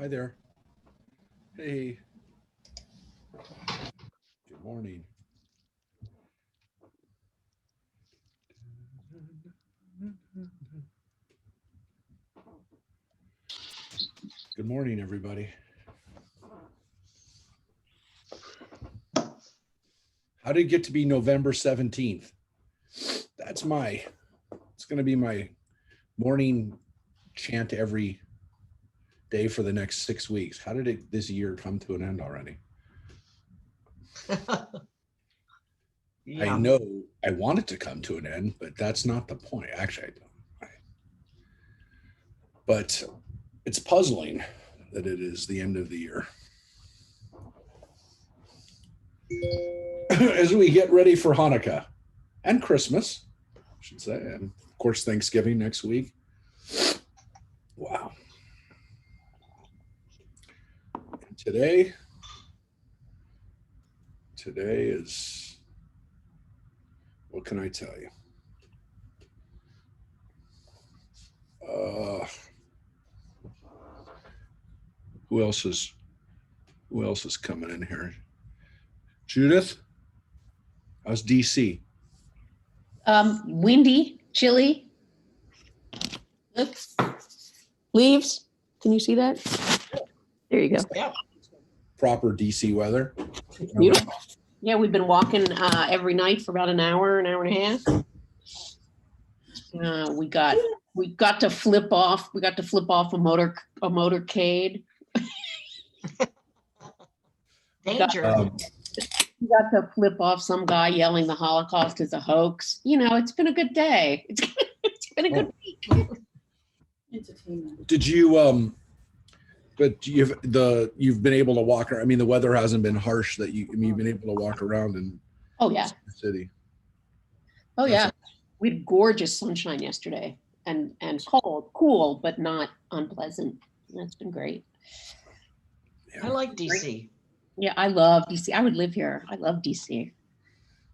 Hi there. Hey. Good morning. Good morning, everybody. How did it get to be November 17th? It's going to be my morning chant every day for the next 6 weeks. How did this year come to an end already? Yeah. I know I want it to come to an end, but that's not the point. Actually, I don't. But it's puzzling that it is the end of the year. As we get ready for Hanukkah and Christmas, I should say, and of course Thanksgiving next week. Wow. Today is, what can I tell you? Who else is coming in here? Judith, how's DC? Windy, chilly. Oops. Leaves. Can you see that? There you go. Yeah. Proper DC weather. Beautiful. Yeah, we've been walking every night for about an hour and a half. We got to flip off. We got to flip off a motorcade. Danger. We got to flip off some guy yelling the Holocaust is a hoax. You know, it's been a good day. It's been a good week. Entertainment. Did you but you've been able to walk around. I mean, the weather hasn't been harsh that you've been able to walk around in Oh yeah. the city. Oh yeah. We had gorgeous sunshine yesterday and cool, but not unpleasant. That's been great. I like DC. Yeah, I love DC. I would live here. I love DC.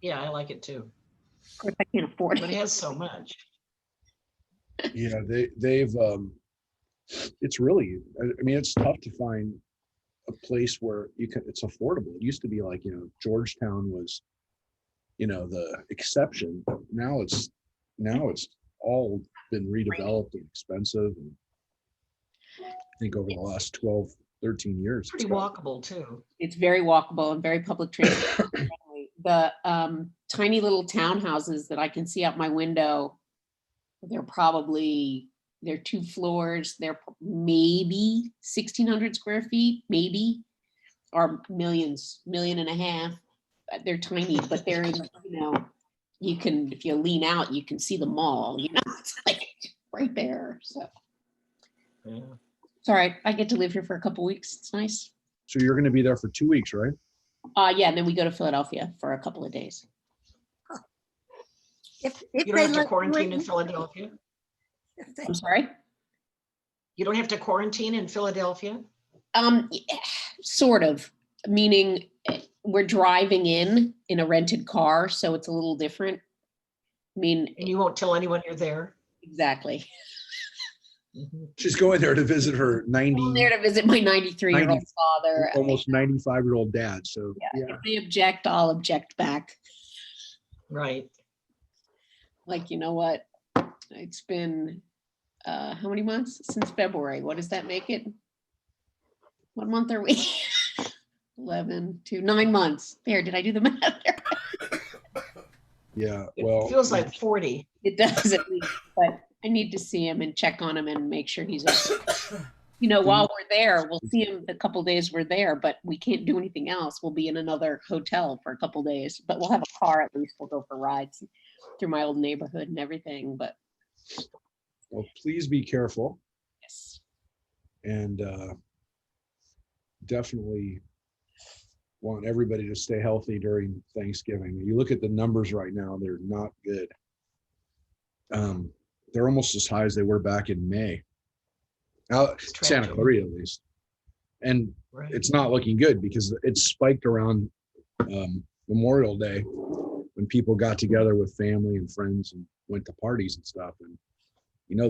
Yeah, I like it too. Of course, I can't afford But it. it has so much. Yeah, they've it's really, I mean, it's tough to find a place where it's affordable. It used to be like, Georgetown was, the exception. Now it's all been redeveloped and expensive. And I think over the last 12, 13 years. Pretty walkable too. It's very walkable and very public transit. The tiny little townhouses that I can see out my window, they're 2 floors. They're maybe 1,600 square feet, maybe, or million and a half. They're tiny, but they're in, you can, if you lean out, you can see the mall, it's like right there. So Yeah. it's all right. I get to live here for a couple weeks. It's nice. So you're going to be there for 2 weeks, right? Yeah, and then we go to Philadelphia for a couple of days. If You don't they have to let quarantine you in Philadelphia? I'm sorry? You don't have to quarantine in Philadelphia? Sort of, meaning we're driving in a rented car, so it's a little different. I mean, And you won't tell anyone you're there? exactly. She's going there to visit her I'm there to visit my 93-year-old father. almost 95-year-old dad. So Yeah. If they object, I'll object back. Right. Like, you know what? It's been how many months since February? What does that make it? What month are we? 11 to 9 months. There, did I do the math there? yeah, It well, feels like 40. It does at least, but I need to see him and check on him and make sure he's okay. While we're there, we'll see him the couple days we're there, but we can't do anything else. We'll be in another hotel for a couple days, but we'll have a car at least. We'll go for rides through my old neighborhood and everything, but well, please be careful yes. and definitely want everybody to stay healthy during Thanksgiving. You look at the numbers right now, they're not good. They're almost as high as they were back in May. Santa Clarita, at least. And Right. it's not looking good because it spiked around Memorial Day when people got together with family and friends and went to parties and stuff. And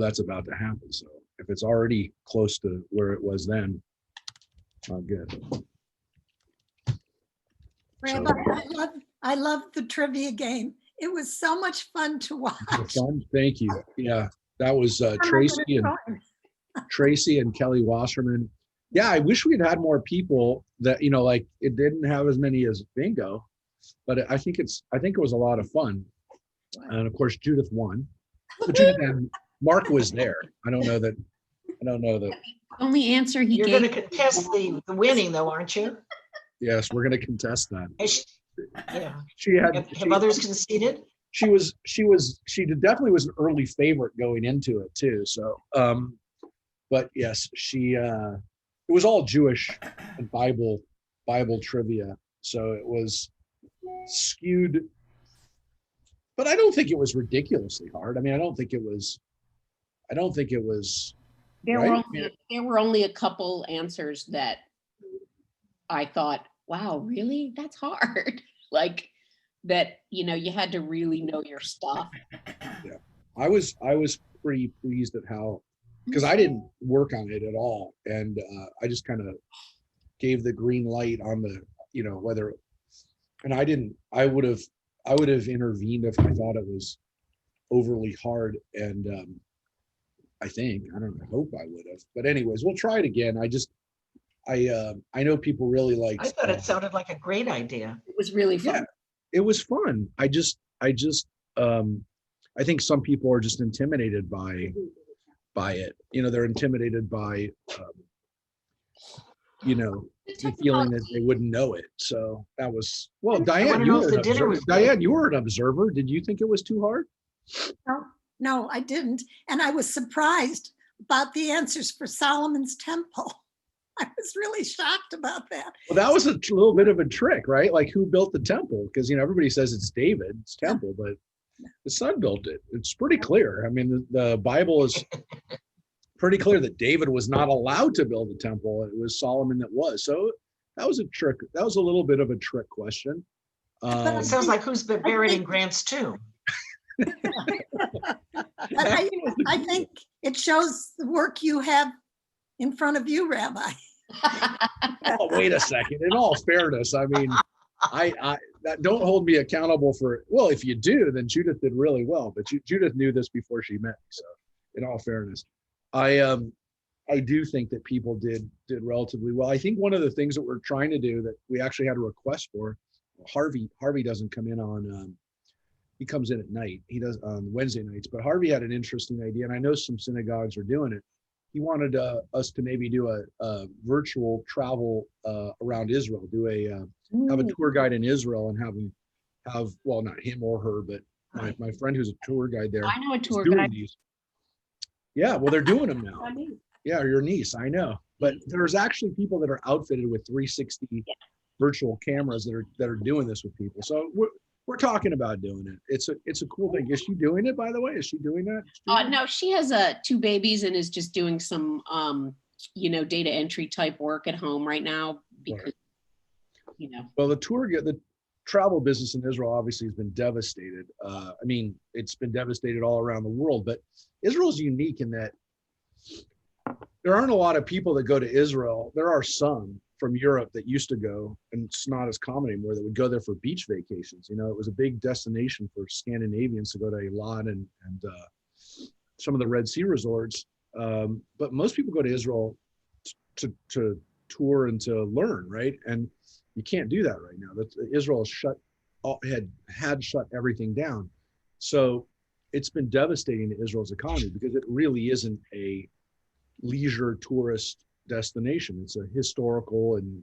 that's about to happen. So if it's already close to where it was then, Oh, good. Rabbi, I love the trivia game. It was so much fun to watch. Fun. Thank you. Yeah, that was Tracy and Kelly Wasserman. Yeah, I wish we'd had more people that, like it didn't have as many as bingo, but I think it was a lot of fun. And of course, Judith won. But Judith and Mark was there. I don't know that. The only answer he You're gave. going to contest the winning though, aren't you? Yes, we're going to contest that. Yeah. She had. Have others conceded? She definitely was an early favorite going into it too. So, but yes, it was all Jewish and Bible trivia. So it was skewed, but I don't think it was ridiculously hard. I mean, I don't think it was. There were only a couple answers that I thought, wow, really? That's hard. Like that, you had to really know your stuff. Yeah. I was pretty pleased at how, because I didn't work on it at all. And I just kind of gave the green light on the, whether, and I would have intervened if I thought it was overly hard. And I hope I would have, but anyways, we'll try it again. I know people really liked. I thought it sounded like a great idea. It was really fun. Yeah, it was fun. I think some people are just intimidated by it. They're intimidated by, the feeling that they wouldn't know it. So that was, well, Diane, you were an observer. Did you think it was too hard? No, I didn't. And I was surprised about the answers for Solomon's temple. I was really shocked about that. Well, that was a little bit of a trick, right? Like who built the temple? Because, everybody says it's David's temple, but the son built it. It's pretty clear. I mean, the Bible is pretty clear that David was not allowed to build the temple. It was Solomon that was. So that was a trick. That was a little bit of a trick question. It sounds like who's been buried in Grant's tomb. I think it shows the work you have in front of you, Rabbi. Oh, wait a second. In all fairness, I mean, don't hold me accountable for. Well, if you do, then Judith did really well. But Judith knew this before she met me. So, in all fairness, I do think that people did relatively well. I think one of the things that we're trying to do that we actually had a request for. Harvey doesn't come in on. He comes in at night. He does on Wednesday nights. But Harvey had an interesting idea, and I know some synagogues are doing it. He wanted us to maybe do a virtual travel around Israel, have a tour guide in Israel and well, not him or her, but my friend who's a tour guide there. I know a tour guide. Yeah, well, they're doing them now. Yeah, your niece, I know. But there's actually people that are outfitted with 360 virtual cameras that are doing this with people. So we're talking about doing it. It's a cool thing. Is she doing it, by the way? Is she doing that? No, she has 2 babies and is just doing some, data entry type work at home right now because, Well, the travel business in Israel obviously has been devastated. I mean, it's been devastated all around the world, but Israel's unique in that there aren't a lot of people that go to Israel. There are some from Europe that used to go, and it's not as common anymore, that would go there for beach vacations. It was a big destination for Scandinavians to go to Eilat and some of the Red Sea resorts. But most people go to Israel to tour and to learn, right? And you can't do that right now. Israel had shut everything down. So it's been devastating to Israel's economy because it really isn't a leisure tourist destination. It's a historical and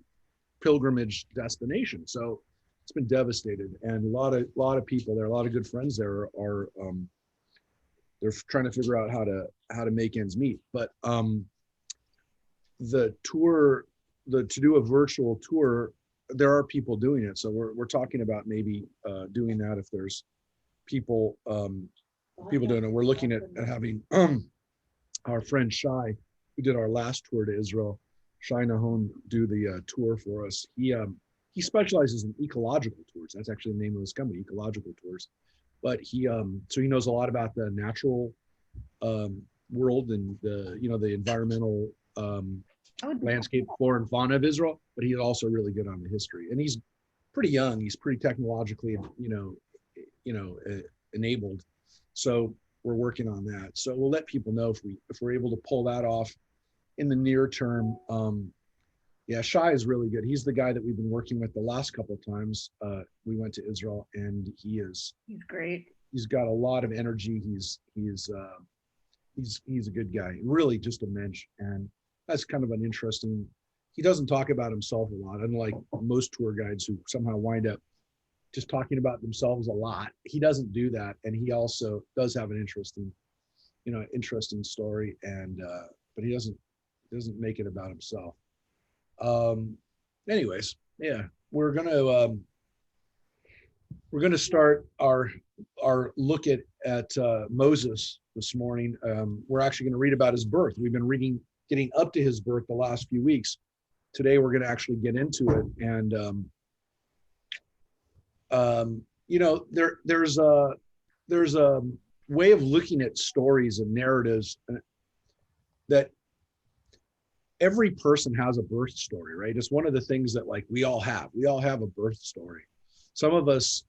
pilgrimage destination. So it's been devastated, and a lot of people there, a lot of good friends there are they're trying to figure out how to make ends meet. But to do a virtual tour, there are people doing it. So we're talking about maybe doing that if there's people doing it. We're looking at having our friend Shai, who did our last tour to Israel, Shai Nahon, do the tour for us. He specializes in ecological tours. That's actually the name of his company, Ecological Tours. But so he knows a lot about the natural world and the environmental landscape, flora, and fauna of Israel, but he's also really good on the history. And he's pretty young. He's pretty technologically, enabled. So we're working on that. So we'll let people know if we're able to pull that off in the near term. Yeah, Shai is really good. He's the guy that we've been working with the last couple of times. We went to Israel, and He's great. he's got a lot of energy. He's a good guy, really just a mensch. And that's kind of an interesting, he doesn't talk about himself a lot, unlike most tour guides who somehow wind up just talking about themselves a lot. He doesn't do that. And he also does have an interesting story. And, but he doesn't make it about himself. Anyways, yeah, we're gonna start our look at Moses this morning. We're actually going to read about his birth. We've been getting up to his birth the last few weeks. Today we're going to actually get into it. And there's a way of looking at stories and narratives that every person has a birth story, right? It's one of the things that we all have a birth story. Some of us,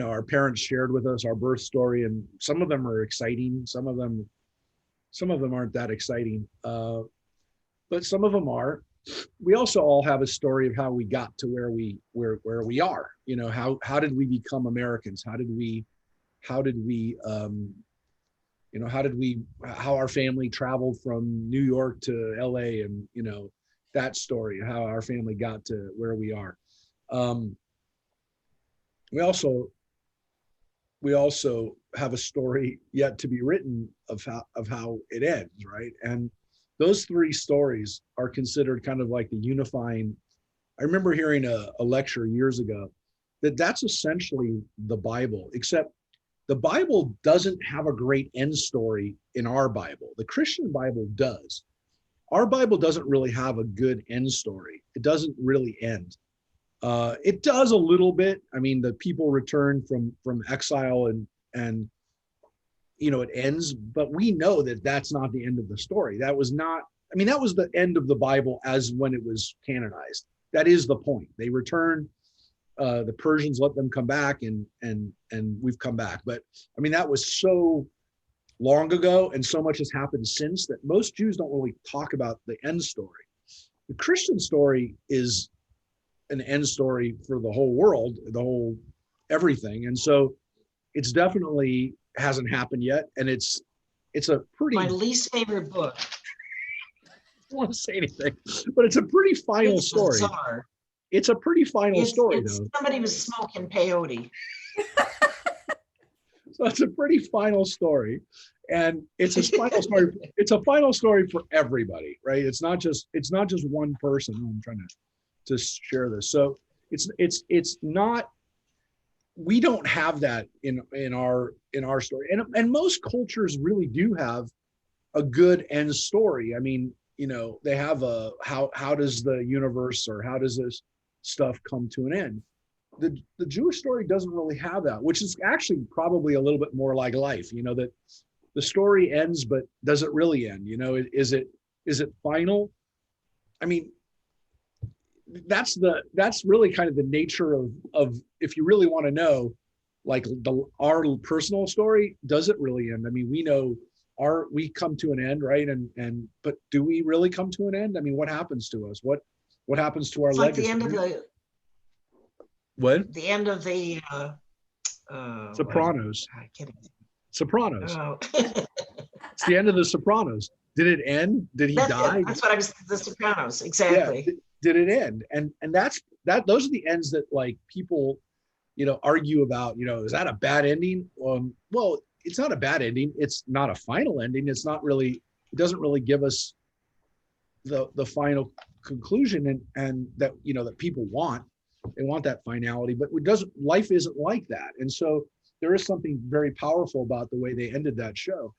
our parents shared with us our birth story, and some of them are exciting. Some of them aren't that exciting, but some of them are. We also all have a story of how we got to where we are. How did we become Americans? How our family traveled from New York to LA, and that story, how our family got to where we are. We also have a story yet to be written of how it ends, right? And those three stories are considered kind of like the unifying. I remember hearing a lecture years ago that's essentially the Bible, except the Bible doesn't have a great end story in our Bible. The Christian Bible does. Our Bible doesn't really have a good end story. It doesn't really end. It does a little bit. I mean, the people return from exile and it ends, but we know that that's not the end of the story. That was the end of the Bible as when it was canonized. That is the point. They return. The Persians let them come back, and we've come back. But I mean, that was so long ago, and so much has happened since that most Jews don't really talk about the end story. The Christian story is an end story for the whole world, the whole everything. And so it's definitely hasn't happened yet. And it's a pretty, My least favorite book. I don't want to say anything, but it's a pretty final It's story. bizarre. It's a pretty final story, It's though. somebody was smoking peyote. So it's a pretty final story. And it's a final story. It's a final story for everybody, right? It's not just one person. I'm trying to share this. So it's not, we don't have that in our story. And most cultures really do have a good end story. I mean, they have how does the universe, or how does this stuff come to an end? The Jewish story doesn't really have that, which is actually probably a little bit more like life, that the story ends, but does it really end? Is it final? I mean, that's really kind of the nature of if you really want to know, our personal story, does it really end? I mean, we know we come to an end, right? But do we really come to an end? I mean, what happens to us? What happens to our It's legacy? like the end of the What? the end of the Sopranos. I can't even- Sopranos. Oh. It's the end of the Sopranos. Did it end? Did he die? That's what I was. The Sopranos, exactly. Yeah. Did it end? And those are the ends that people, argue about. Is that a bad ending? Well, it's not a bad ending. It's not a final ending. It's not really. It doesn't really give us the final conclusion and that that people want. They want that finality, but life isn't like that. And so there is something very powerful about the way they ended that show.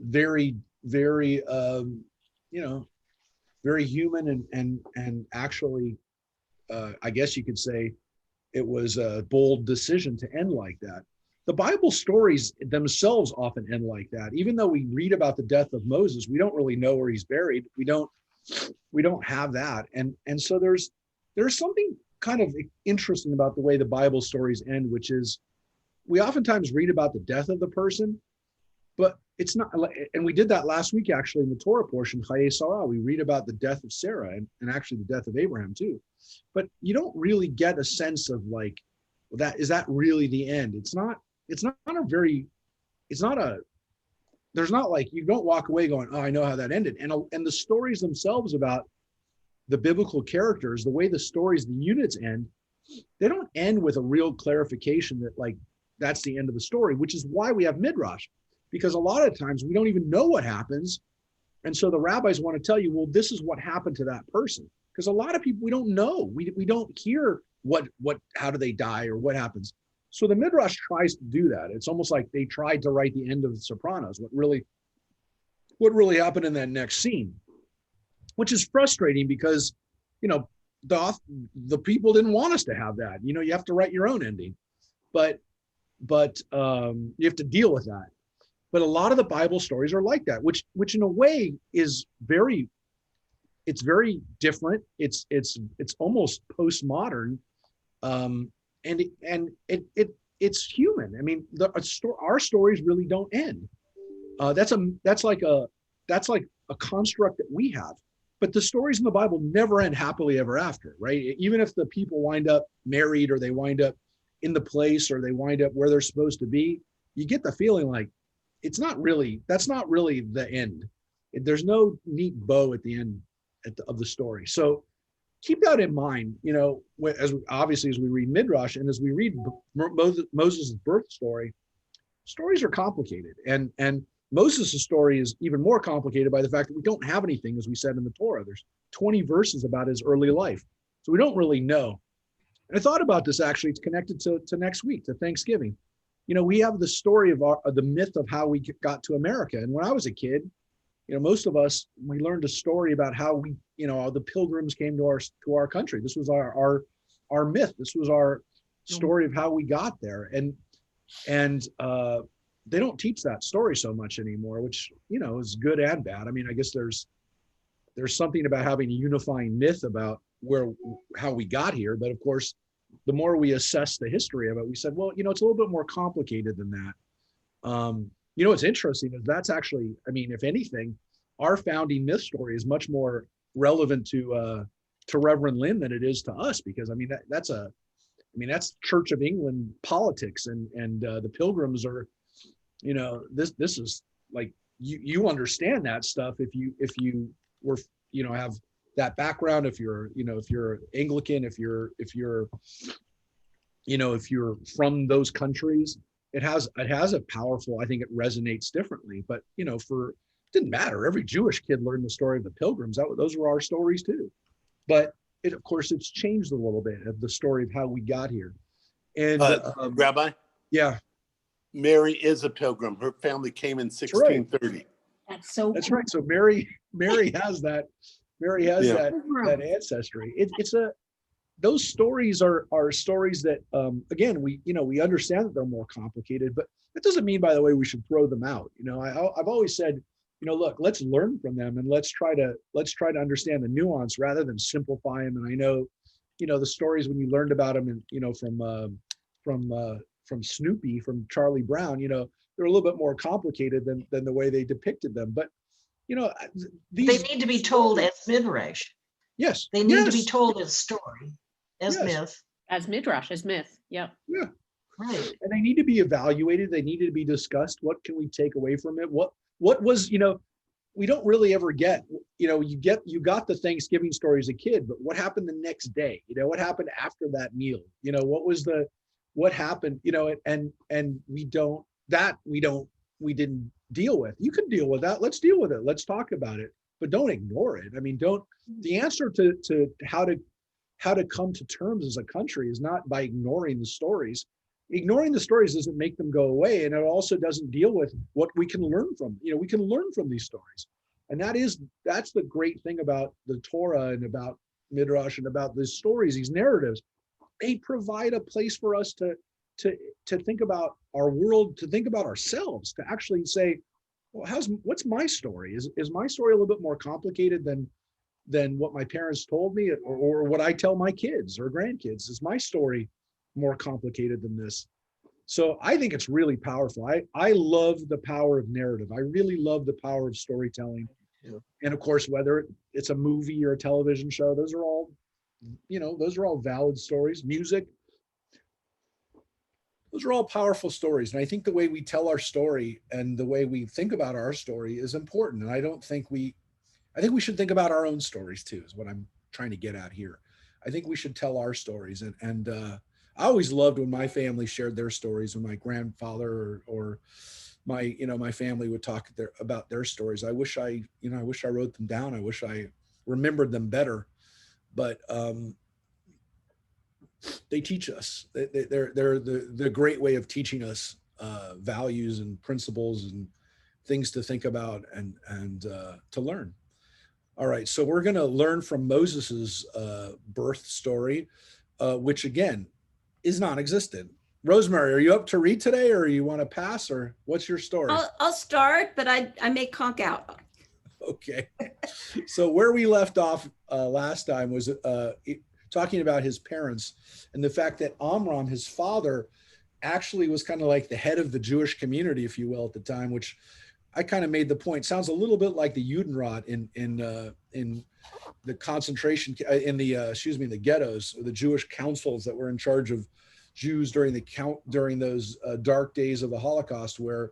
Very, very, very human and actually, I guess you could say it was a bold decision to end like that. the Bible stories themselves often end like that. Even though we read about the death of Moses, we don't really know where he's buried. We don't have that. And so there's something kind of interesting about the way the Bible stories end, which is we oftentimes read about the death of the person, but it's not, and we did that last week actually in the Torah portion, Chaye Sarah. We read about the death of Sarah and actually the death of Abraham too. But you don't really get a sense of like, well, is that really the end? It's not there's not like, you don't walk away going, oh, I know how that ended. And the stories themselves about the biblical characters, the way the stories, the units end, they don't end with a real clarification that like, that's the end of the story, which is why we have Midrash, because a lot of times we don't even know what happens. And so the rabbis want to tell you, well, this is what happened to that person. Because a lot of people, we don't know. We don't hear how do they die or what happens. So the Midrash tries to do that. It's almost like they tried to write the end of The Sopranos, what really happened in that next scene, which is frustrating because, you know, the people didn't want us to have that. You know, you have to write your own ending, but you have to deal with that. But a lot of the Bible stories are like that, which in a way is very different. It's almost postmodern, and it's human. I mean, our stories really don't end. That's like a construct that we have. But the stories in the Bible never end happily ever after, right? Even if the people wind up married or they wind up in the place or they wind up where they're supposed to be, you get the feeling like that's not really the end. There's no neat bow at the end of the story. So keep that in mind, you know, as we read Midrash and as we read Moses' birth story, stories are complicated. And Moses' story is even more complicated by the fact that we don't have anything, as we said in the Torah. There's 20 verses about his early life. So we don't really know. And I thought about this actually, it's connected to next week, to Thanksgiving. You know, we have the story of the myth of how we got to America. And when I was a kid, you know, most of us, we learned a story about how the Pilgrims came to our country. This was our myth. This was our story of how we got there. And they don't teach that story so much anymore, which, you know, is good and bad. I mean, I guess there's something about having a unifying myth about how we got here. But of course, the more we assess the history of it, we said, well, you know, it's a little bit more complicated than that. You know, what's interesting is that's actually, I mean, if anything, our founding myth story is much more relevant to Reverend Lynn than it is to us, because I mean, that's Church of England politics, and the Pilgrims are, you know, this is like, you understand that stuff if you were, you know, have that background, if you're Anglican, if you're from those countries, it has a powerful, I think it resonates differently. But, you know, it didn't matter. Every Jewish kid learned the story of the Pilgrims. Those were our stories too. But of course, it's changed a little bit of the story of how we got here. And Rabbi? Yeah. Mary is a pilgrim. Her family came in 1630. That's right. So Mary has that. Mary has that ancestry. Those stories are stories that, again, we understand that they're more complicated, but that doesn't mean, by the way, we should throw them out. You know, I've always said, you know, look, let's learn from them and let's try to understand the nuance rather than simplify them. And I know, you know, the stories when you learned about them, and you know, from Snoopy, from Charlie Brown, you know, they're a little bit more complicated than the way they depicted them. But you know, they need to be told as Midrash. Yes. They need to be told as story, as myth. As Midrash, as myth. Yeah. Yeah. Right. And they need to be evaluated. They need to be discussed. What can we take away from it? What was, you know, we don't really ever get, you know, you got the Thanksgiving story as a kid, but what happened the next day? You know, what happened after that meal? You know, what happened, you know, and we didn't deal with. You can deal with that. Let's deal with it. Let's talk about it, but don't ignore it. I mean, the answer to how to come to terms as a country is not by ignoring the stories. Ignoring the stories doesn't make them go away. And it also doesn't deal with what we can learn from. You know, we can learn from these stories. And that's the great thing about the Torah and about Midrash and about these stories, these narratives. They provide a place for us to to think about our world, to think about ourselves, to actually say, well, what's my story? Is my story a little bit more complicated than what my parents told me, or what I tell my kids or grandkids? Is my story more complicated than this? So I think it's really powerful. I love the power of narrative. I really love the power of storytelling. Yeah. And of course, whether it's a movie or a television show, those are all valid stories. Music, those are all powerful stories. And I think the way we tell our story and the way we think about our story is important. And I think we should think about our own stories too, is what I'm trying to get at here. I think we should tell our stories. And I always loved when my family shared their stories, when my grandfather or my family would talk about their stories. I wish I wrote them down. I wish I remembered them better, but they teach us. They're the great way of teaching us values and principles and things to think about and to learn. All right, so we're going to learn from Moses's birth story, which again is non-existent. Rosemary, are you up to read today, or you want to pass, or what's your story? I'll start, but I may conk out. Okay. So where we left off last time was talking about his parents and the fact that Amram, his father, actually was kind of like the head of the Jewish community, if you will, at the time, which I kind of made the point. Sounds a little bit like the Judenrat in the concentration, in the ghettos, or the Jewish councils that were in charge of Jews during those dark days of the Holocaust, where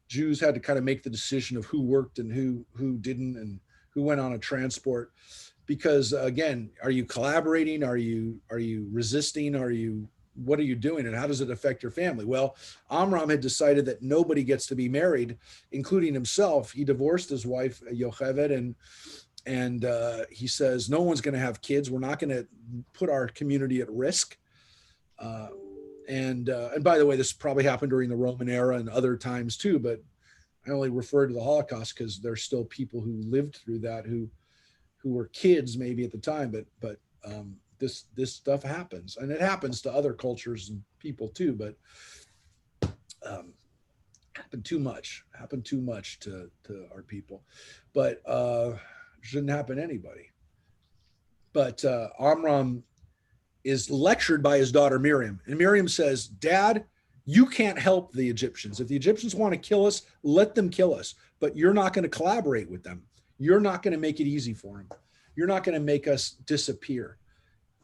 Jews had to kind of make the decision of who worked and who didn't, and who went on a transport. Because again, are you collaborating? Are you resisting? What are you doing, and how does it affect your family? Well, Amram had decided that nobody gets to be married, including himself. He divorced his wife Yocheved, and he says, no one's going to have kids. We're not going to put our community at risk. And by the way, this probably happened during the Roman era and other times too, but I only refer to the Holocaust because there's still people who lived through that who were kids maybe at the time, but this stuff happens, and it happens to other cultures and people too, but happened too much to our people, but shouldn't happen to anybody. But Amram is lectured by his daughter Miriam, and Miriam says, Dad, you can't help the Egyptians. If the Egyptians want to kill us, let them kill us, but you're not going to collaborate with them. You're not going to make it easy for them. You're not going to make us disappear.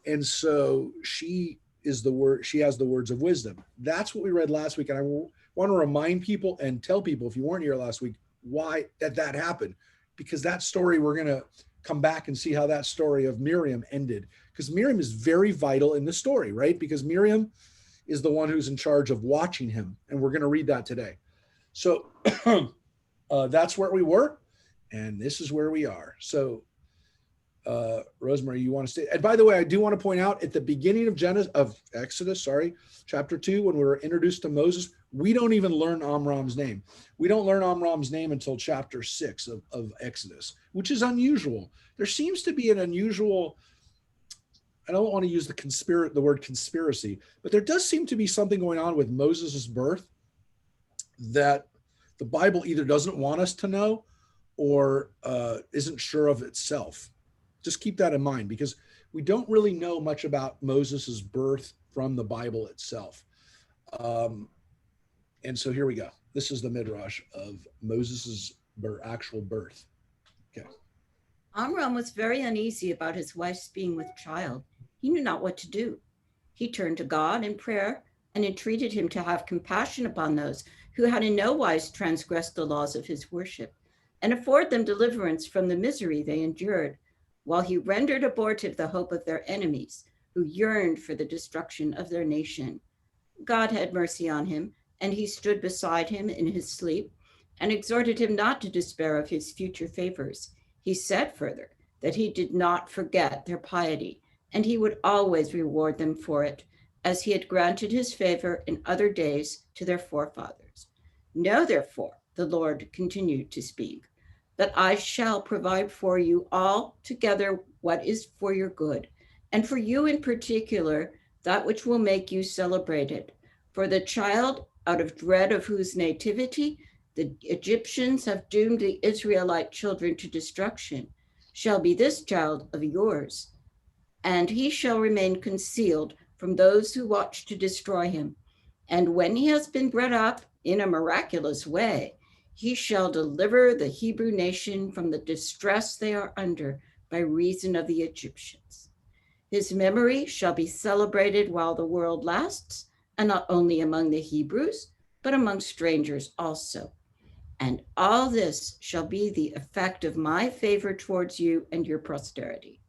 And so she has the words of wisdom. That's what we read last week. And I want to remind people and tell people, if you weren't here last week, why that happened, because that story, we're going to come back and see how that story of Miriam ended, because Miriam is very vital in the story, right? Because Miriam is the one who's in charge of watching him. And we're going to read that today. So that's where we were. And this is where we are. So Rosemary, you want to stay? And by the way, I do want to point out at the beginning of Exodus, chapter 2, when we were introduced to Moses, we don't even learn Amram's name. We don't learn Amram's name until chapter 6 of Exodus, which is unusual. There seems to be an unusual, I don't want to use the word conspiracy, but there does seem to be something going on with Moses's birth that the Bible either doesn't want us to know or isn't sure of itself. Just keep that in mind, because we don't really know much about Moses's birth from the Bible itself. And so here we go. This is the Midrash of Moses's actual birth. Okay. Amram was very uneasy about his wife's being with child. He knew not what to do. He turned to God in prayer and entreated him to have compassion upon those who had in no wise transgressed the laws of his worship, and afford them deliverance from the misery they endured, while he rendered abortive the hope of their enemies, who yearned for the destruction of their nation. God had mercy on him, and he stood beside him in his sleep, and exhorted him not to despair of his future favors. He said further that he did not forget their piety, and he would always reward them for it, as he had granted his favor in other days to their forefathers. Know, therefore, the Lord continued to speak, that I shall provide for you all together what is for your good, and for you in particular, that which will make you celebrated. For the child, out of dread of whose nativity the Egyptians have doomed the Israelite children to destruction, shall be this child of yours, and he shall remain concealed from those who watch to destroy him. And when he has been brought up in a miraculous way, he shall deliver the Hebrew nation from the distress they are under by reason of the Egyptians. His memory shall be celebrated while the world lasts, and not only among the Hebrews, but among strangers also. And all this shall be the effect of my favor towards you and your posterity.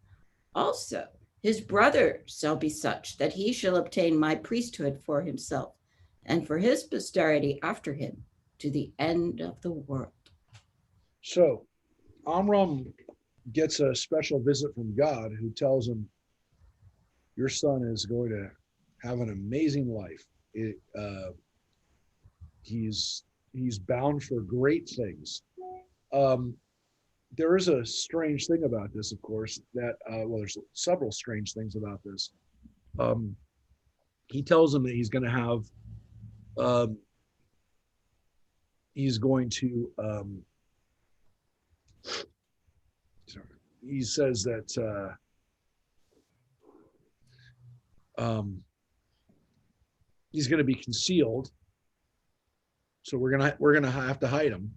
Also, his brother shall be such that he shall obtain my priesthood for himself and for his posterity after him to the end of the world. So Amram gets a special visit from God who tells him, your son is going to have an amazing life. He's bound for great things. There is a strange thing about this, of course, that, well, there's several strange things about this. He tells him that he's going to have, he says that, he's going to be concealed. So we're gonna have to hide him,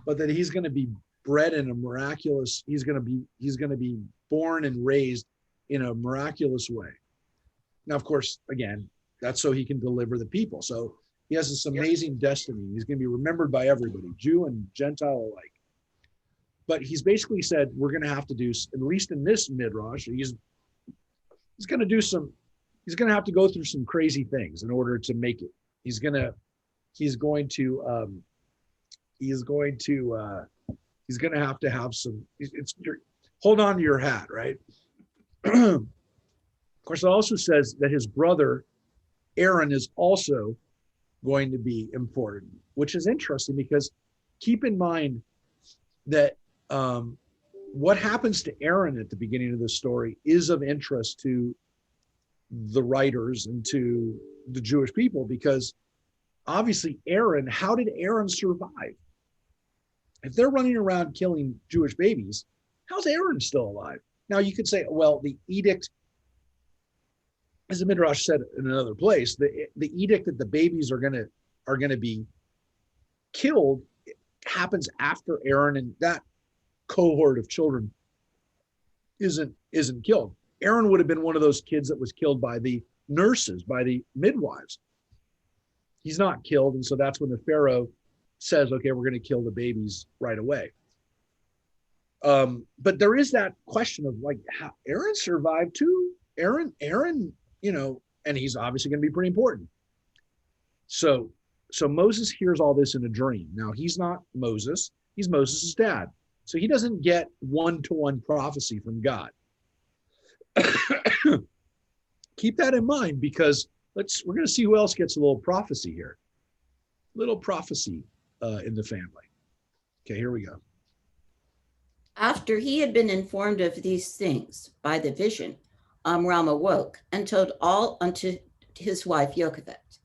but that he's going to be bred in a miraculous. He's going to be born and raised in a miraculous way. Now, of course, again, that's so he can deliver the people. So he has this amazing destiny. He's going to be remembered by everybody, Jew and Gentile alike. But he's basically said we're going to have to do, at least in this midrash, he's going to have to go through some crazy things in order to make it. He's going to have to have some, hold on to your hat, right? Of course, it also says that his brother Aaron is also going to be important, which is interesting because keep in mind that what happens to Aaron at the beginning of the story is of interest to the writers and to the Jewish people, because obviously Aaron, how did Aaron survive? If they're running around killing Jewish babies, how's Aaron still alive? Now you could say, well, the edict, as the Midrash said in another place, the edict that the babies are gonna be killed happens after Aaron and that cohort of children isn't killed. Aaron would have been one of those kids that was killed by the nurses, by the midwives. He's not killed, and so that's when the Pharaoh says, okay, we're going to kill the babies right away. But there is that question of like, how Aaron survived too. Aaron, and he's obviously going to be pretty important. So Moses hears all this in a dream. Now he's not Moses, he's Moses' dad. So he doesn't get one-to-one prophecy from God. Keep that in mind, because we're going to see who else gets a little prophecy here. Little prophecy in the family. Okay, here we go. After he had been informed of these things by the vision, Amram awoke and told all unto his wife Yocheved.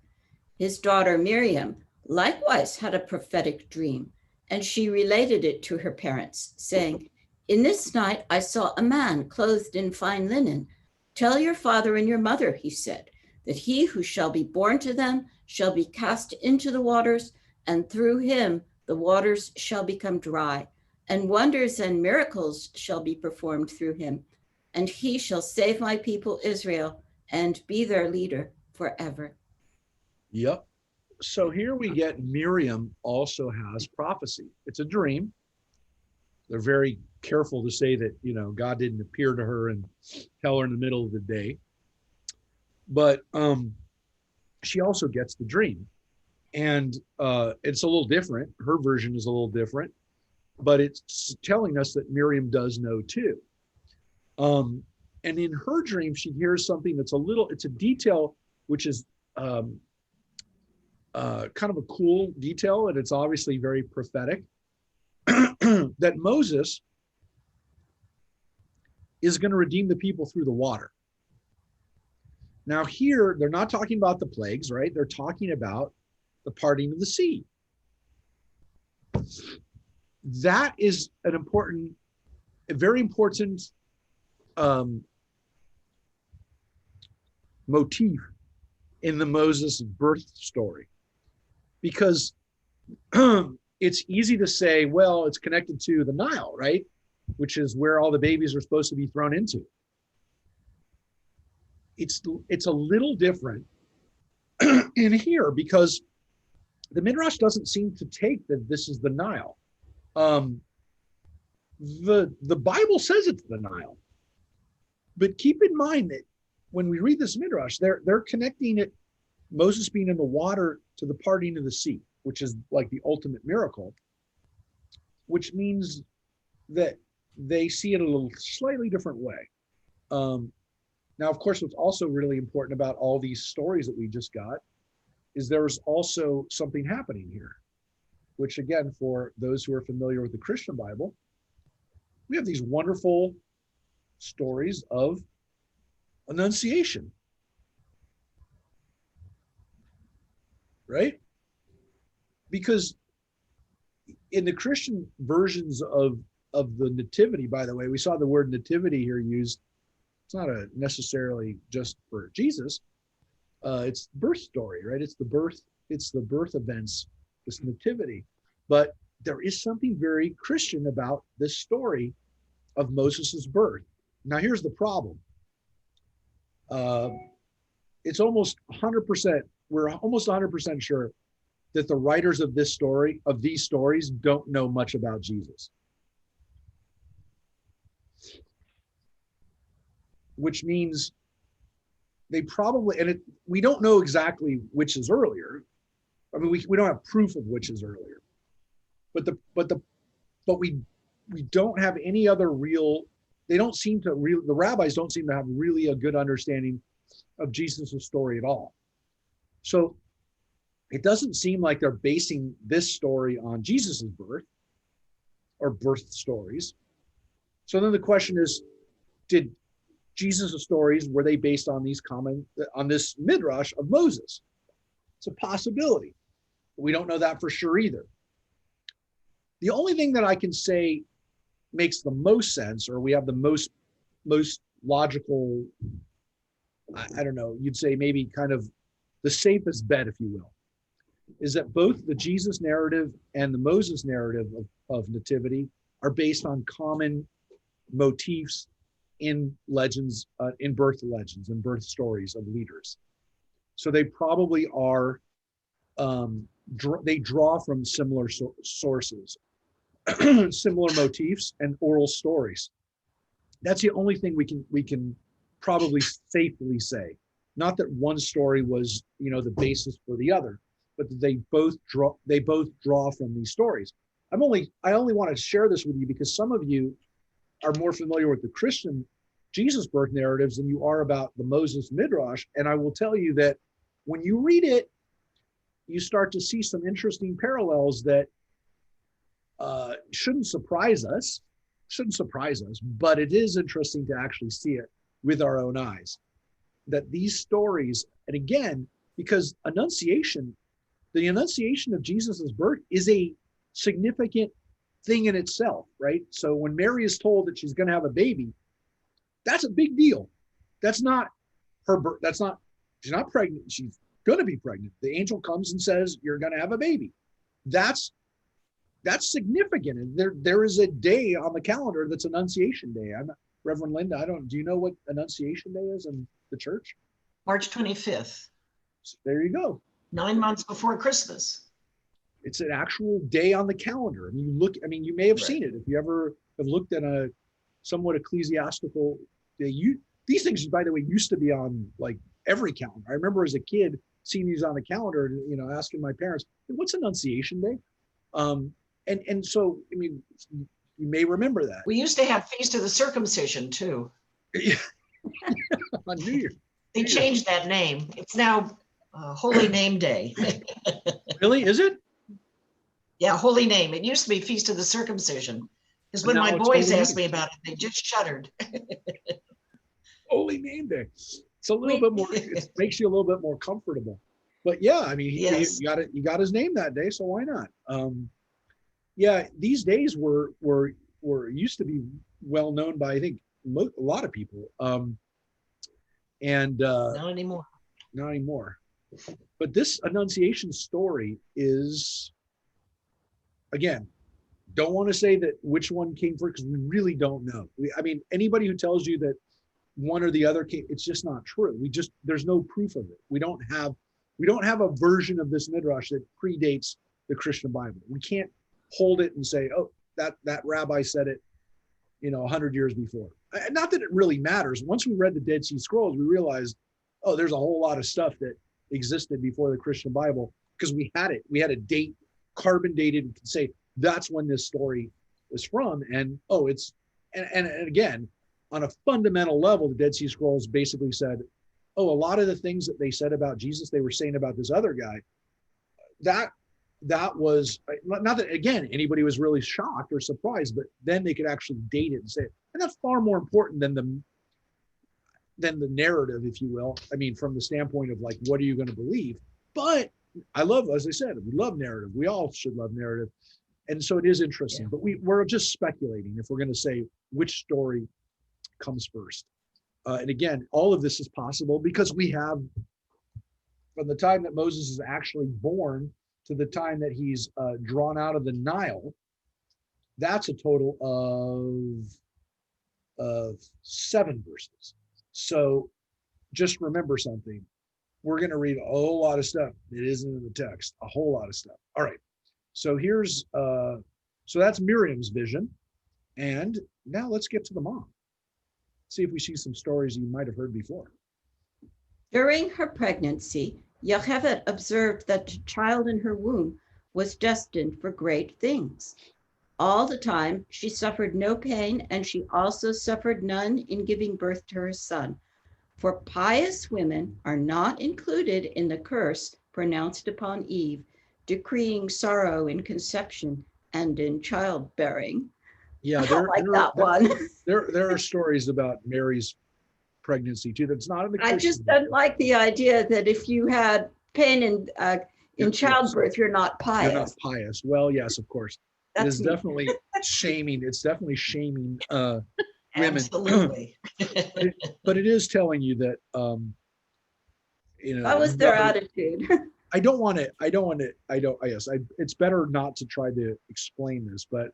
His daughter Miriam likewise had a prophetic dream, and she related it to her parents, saying, in this night I saw a man clothed in fine linen. Tell your father and your mother, he said, that he who shall be born to them shall be cast into the waters, and through him the waters shall become dry, and wonders and miracles shall be performed through him. And he shall save my people Israel and be their leader forever. Yep. So here we get Miriam also has prophecy. It's a dream. They're very careful to say that, God didn't appear to her and tell her in the middle of the day. But she also gets the dream. And it's a little different. Her version is a little different, but it's telling us that Miriam does know too. And in her dream, she hears something that's it's a detail, which is kind of a cool detail, and it's obviously very prophetic, that Moses is going to redeem the people through the water. Now here, they're not talking about the plagues, right? They're talking about the parting of the sea. That is a very important motif in the Moses birth story, because it's easy to say, well, it's connected to the Nile, right? Which is where all the babies are supposed to be thrown into. It's a little different in here, because the Midrash doesn't seem to take that this is the Nile. The Bible says it's the Nile, but keep in mind that when we read this Midrash, they're connecting it, Moses being in the water, to the parting of the sea, which is like the ultimate miracle, which means that they see it a little slightly different way. Now, of course, what's also really important about all these stories that we just got is there's also something happening here, which again, for those who are familiar with the Christian Bible, we have these wonderful stories of Annunciation, right? Because in the Christian versions of the Nativity, by the way, we saw the word nativity here used. It's not necessarily just for Jesus. It's birth story, right? It's the birth events, this nativity. But there is something very Christian about this story of Moses's birth. Now, here's the problem. It's almost 100%. We're almost 100% sure that the writers of these stories, don't know much about Jesus. Which means they probably, we don't know exactly which is earlier. I mean, we don't have proof of which is earlier, but we don't have any other real. The rabbis don't seem to have really a good understanding of Jesus' story at all. So it doesn't seem like they're basing this story on Jesus' birth or birth stories. So then the question is, did Jesus' stories, were they based on on this Midrash of Moses? It's a possibility. We don't know that for sure either. The only thing that I can say makes the most sense, or we have the most logical, I don't know, you'd say maybe kind of the safest bet, if you will, is that both the Jesus narrative and the Moses narrative of nativity are based on common motifs in legends, in birth legends and birth stories of leaders. So they probably are, they draw from similar sources, similar motifs and oral stories. That's the only thing we can probably safely say. Not that one story was, the basis for the other, but that they both draw from these stories. I only want to share this with you because some of you are more familiar with the Christian Jesus birth narratives than you are about the Moses Midrash. And I will tell you that when you read it, you start to see some interesting parallels that shouldn't surprise us, but it is interesting to actually see it with our own eyes. That these stories, and again, because the Annunciation of Jesus's birth is a significant thing in itself, right? So when Mary is told that she's going to have a baby, that's a big deal. That's not her birth. She's not pregnant. She's going to be pregnant. The angel comes and says, you're going to have a baby. That's significant. And there is a day on the calendar that's Annunciation Day. Reverend Linda, do you know what Annunciation Day is in the church? March 25th. So there you go. 9 months before Christmas. It's an actual day on the calendar. You may have seen it. If you ever have looked at a somewhat ecclesiastical day, these things, by the way, used to be on like every calendar. I remember as a kid seeing these on the calendar, asking my parents, what's Annunciation Day? And so, you may remember that. We used to have Feast of the Circumcision too. On New Year. They changed that name. It's now Holy Name Day. Really? Is it? Yeah, Holy Name. It used to be Feast of the Circumcision. Because when my boys asked me about it, they just shuddered. Holy Name Day. It's a little bit more, it makes you a little bit more comfortable. But yeah, I mean, Yes. you got his name that day, so why not? Yeah, these days were used to be well known by, I think, a lot of people. And Not anymore. not anymore. But this Annunciation story is, again, don't want to say that which one came first because we really don't know. I mean, anybody who tells you that one or the other came, it's just not true. There's no proof of it. We don't have a version of this Midrash that predates the Christian Bible. We can't hold it and say, oh, that rabbi said it, 100 years before. Not that it really matters. Once we read the Dead Sea Scrolls, we realized, oh, there's a whole lot of stuff that existed before the Christian Bible because we had it. We had a date, carbon dated, and could say that's when this story was from. And and again, on a fundamental level, the Dead Sea Scrolls basically said, oh, a lot of the things that they said about Jesus, they were saying about this other guy. That was not that, again, anybody was really shocked or surprised, but then they could actually date it and say it. And that's far more important than the narrative, if you will. I mean, from the standpoint of like, what are you going to believe? But I love, as I said, we love narrative. We all should love narrative. And so it is interesting, but we're just speculating if we're going to say which story comes first. And again, all of this is possible because we have, from the time that Moses is actually born to the time that he's drawn out of the Nile, that's a total of 7 verses. So just remember something. We're going to read a whole lot of stuff that isn't in the text, a whole lot of stuff. All right. So so that's Miriam's vision. And now let's get to the mom. See if we see some stories you might have heard before. During her pregnancy, Yocheved observed that the child in her womb was destined for great things. All the time, she suffered no pain, and she also suffered none in giving birth to her son. For pious women are not included in the curse pronounced upon Eve, decreeing sorrow in conception and in childbearing. Yeah, I don't like that one. There are stories about Mary's pregnancy too. That's not in the Christian I just don't like the idea that if you had pain in childbirth, you're not pious. You're not pious. Well, yes, of course. It is definitely shaming. It's definitely shaming women. Absolutely. But it is telling you that that was their attitude. It's better not to try to explain this, but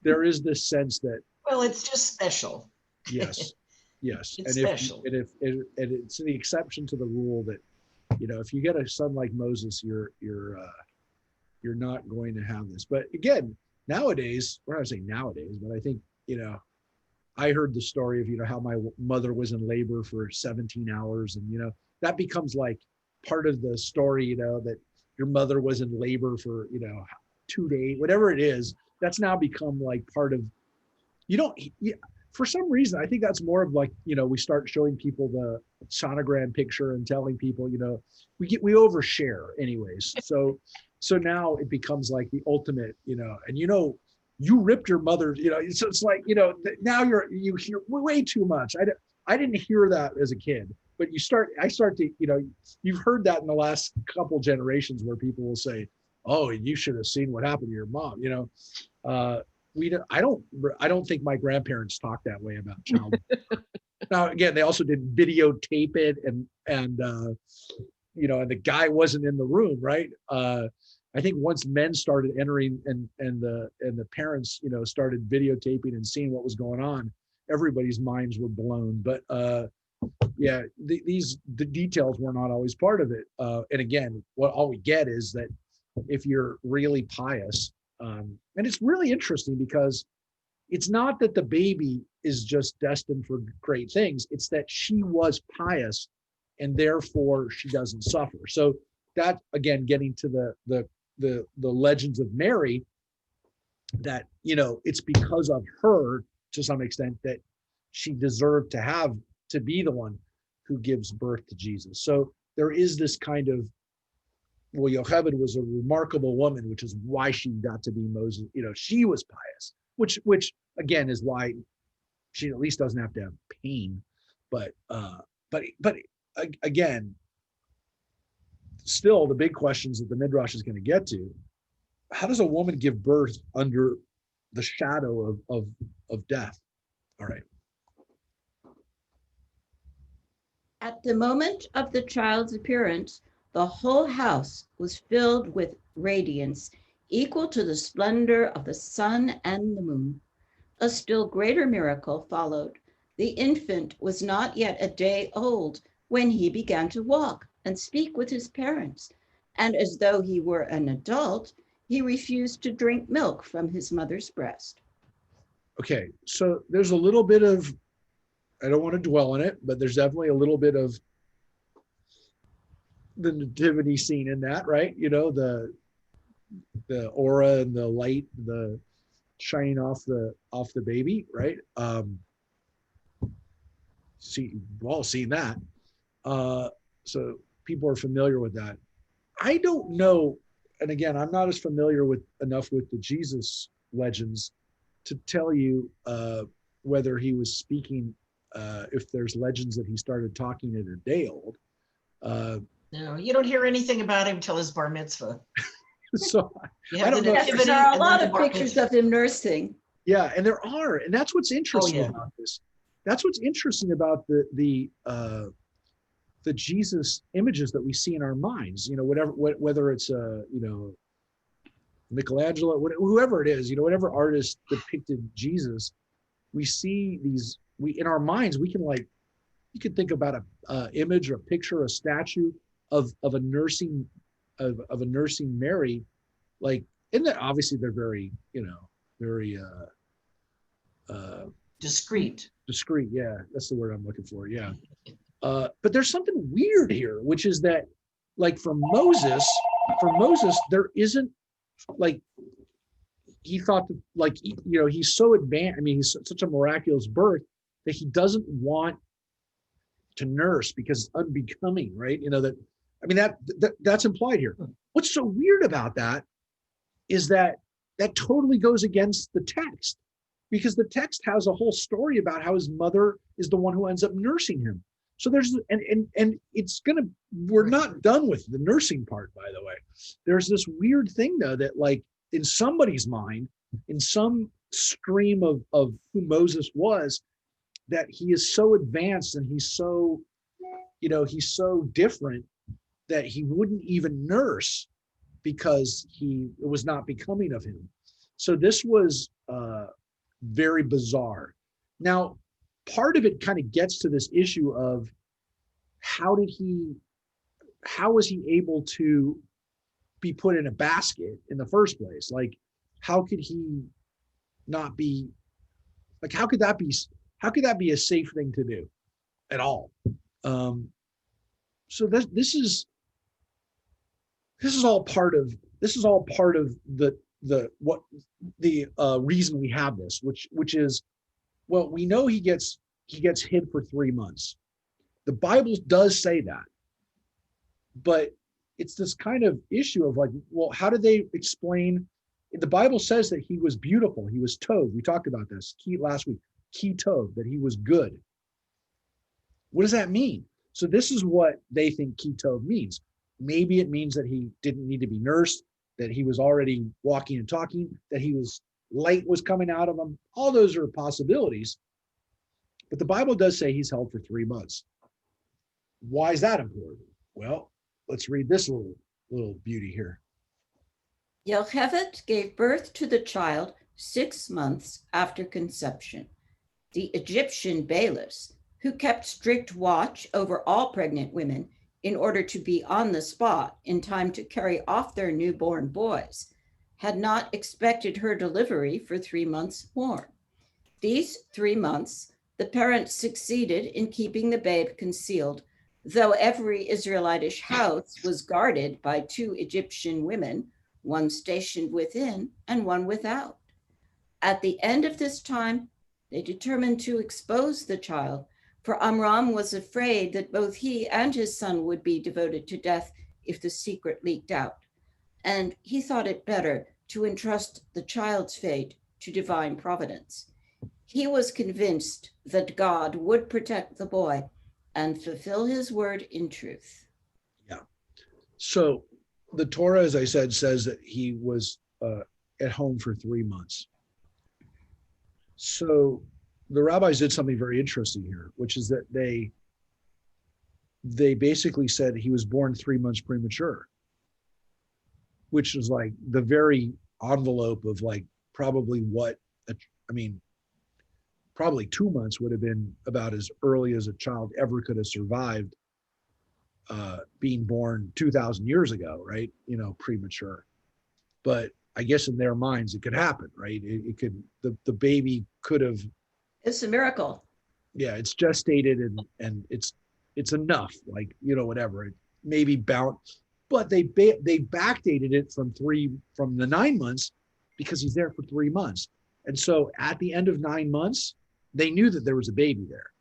there is this sense that, well, it's just special. yes. It's and special. if it's the exception to the rule that, if you get a son like Moses, you're not going to have this. But again, nowadays, we're not saying nowadays, but I think, I heard the story of, how my mother was in labor for 17 hours. And, that becomes like part of the story, that your mother was in labor for, 2 days, whatever it is. That's now become like part of, for some reason, I think that's more of like, we start showing people the sonogram picture and telling people, we overshare anyways. So now it becomes like the ultimate, and you ripped your mother, so it's like, now you hear way too much. I didn't hear that as a kid, but I start to, you've heard that in the last couple generations where people will say, oh, you should have seen what happened to your mom, I don't think my grandparents talked that way about childhood. Now, again, they also didn't videotape it and the guy wasn't in the room, right? I think once men started entering and the parents, started videotaping and seeing what was going on, everybody's minds were blown. But the details were not always part of it. And again, all we get is that if you're really pious, and it's really interesting because it's not that the baby is just destined for great things. It's that she was pious and therefore she doesn't suffer. So that, again, getting to the legends of Mary, that, it's because of her to some extent that she deserved to be the one who gives birth to Jesus. So there is this kind of, well, Yocheved was a remarkable woman, which is why she got to be Moses. She was pious, which again is why she at least doesn't have to have pain. But again, still the big questions that the Midrash is going to get to. How does a woman give birth under the shadow of death? All right. At the moment of the child's appearance, the whole house was filled with radiance equal to the splendor of the sun and the moon. A still greater miracle followed. The infant was not yet a day old when he began to walk and speak with his parents. And as though he were an adult, he refused to drink milk from his mother's breast. Okay, so there's a little bit of, I don't want to dwell on it, but there's definitely a little bit of the nativity scene in that, right? You know, the aura and the light, the shining off the baby, right? Seen that. So people are familiar with that. I don't know, and again, I'm not as familiar with enough with the Jesus legends to tell you whether he was speaking, if there's legends that he started talking at a day old. No, you don't hear anything about him till his bar mitzvah. So You I have don't the know. Yes, nativity there are a and lot then of the bar pictures mitzvah. of him nursing. Yeah, and there are, and that's what's interesting yeah. about this. That's what's interesting about the Jesus images that we see in our minds. You know, whether it's Michelangelo, whoever it is, you know, whatever artist depicted Jesus, we see these. We in our minds we can you could think about a image or a picture, a statue of a nursing Mary, like, and that obviously they're very very Discreet. discreet. Yeah, that's the word I'm looking for. Yeah. But there's something weird here, which is that, like, for Moses, there isn't, like, he thought that, like, he's so advanced. I mean, he's such a miraculous birth that he doesn't want to nurse because it's unbecoming, right? You know, that, I mean, that's implied here. What's so weird about that is that totally goes against the text, because the text has a whole story about how his mother is the one who ends up nursing him. So there's, and we're not done with the nursing part, by the way. There's this weird thing though, that, like, in somebody's mind, in some stream of who Moses was, that he is so advanced and he's so different that he wouldn't even nurse because it was not becoming of him. So this was very bizarre. Now, part of it kind of gets to this issue of how was he able to be put in a basket in the first place? Like, how could he not be, like, how could that be a safe thing to do at all? So this is all part of the reason we have this, which is, well, we know he gets hid for 3 months. The Bible does say that, but it's this kind of issue of, like, well, how do they explain? The Bible says that he was beautiful. He was tov. We talked about this last week. Ki tov, that he was good. What does that mean? So this is what they think ki tov means. Maybe it means that he didn't need to be nursed, that he was already walking and talking, that light was coming out of him. All those are possibilities. But the Bible does say he's held for 3 months. Why is that important? Well, let's read this little beauty here. Yocheved gave birth to the child 6 months after conception. The Egyptian bailiffs, who kept strict watch over all pregnant women in order to be on the spot in time to carry off their newborn boys, had not expected her delivery for 3 months more. These 3 months, the parents succeeded in keeping the babe concealed, though every Israelitish house was guarded by 2 Egyptian women, one stationed within and one without. At the end of this time, they determined to expose the child, for Amram was afraid that both he and his son would be devoted to death if the secret leaked out. And he thought it better to entrust the child's fate to divine providence. He was convinced that God would protect the boy and fulfill his word in truth. So the Torah, as I said, says that he was at home for 3 months. So the rabbis did something very interesting here, which is that they basically said he was born 3 months premature, which is like the very envelope of like probably what, probably 2 months would have been about as early as a child ever could have survived being born 2,000 years ago, right? Premature. But I guess in their minds, it could happen, right? It could, the baby could have. It's a miracle. Yeah, it's gestated and it's enough, like, whatever. It maybe bounce, but they backdated it from the 9 months because he's there for 3 months. And so at the end of 9 months, they knew that there was a baby there.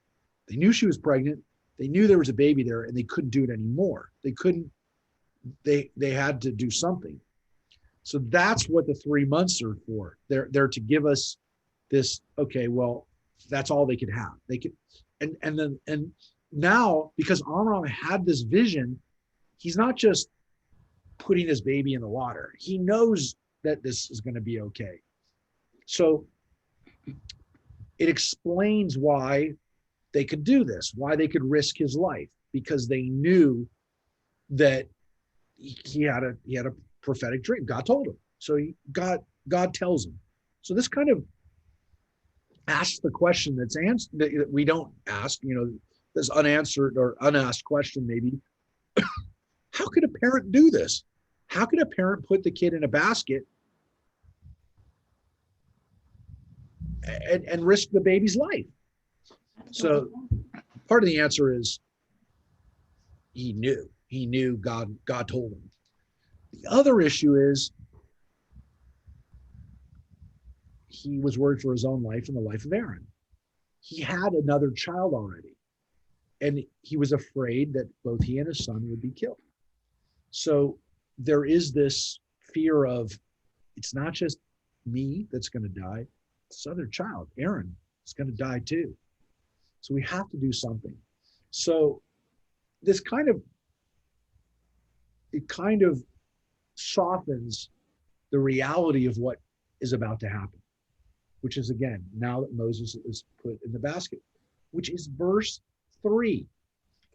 They knew she was pregnant. They knew there was a baby there, and they couldn't do it anymore. They had to do something. So that's what the 3 months are for. They're to give us this, okay, well, that's all they could have. They could, and now, because Amram had this vision, he's not just putting his baby in the water. He knows that this is going to be okay. So it explains why they could do this, why they could risk his life, because they knew that he had a prophetic dream. God told him. So God tells him. So this kind of asks the question that's answered that we don't ask, this unanswered or unasked question maybe. How could a parent do this? How could a parent put the kid in a basket and risk the baby's life? So part of the answer is he knew God told him. The other issue is he was worried for his own life and the life of Aaron. He had another child already, and he was afraid that both he and his son would be killed. So there is this fear of, it's not just me that's going to die, this other child, Aaron, is going to die too. So we have to do something. So this kind of softens the reality of what is about to happen, which is, again, now that Moses is put in the basket, which is verse 3.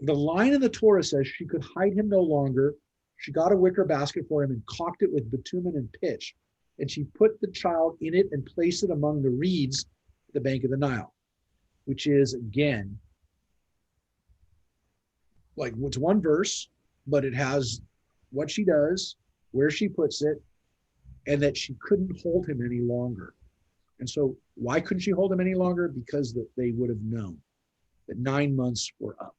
The line in the Torah says she could hide him no longer. She got a wicker basket for him and caulked it with bitumen and pitch. And she put the child in it and placed it among the reeds at the bank of the Nile, which is, again, like, it's one verse, but it has what she does, where she puts it, and that she couldn't hold him any longer. And so why couldn't she hold him any longer? Because that they would have known that 9 months were up.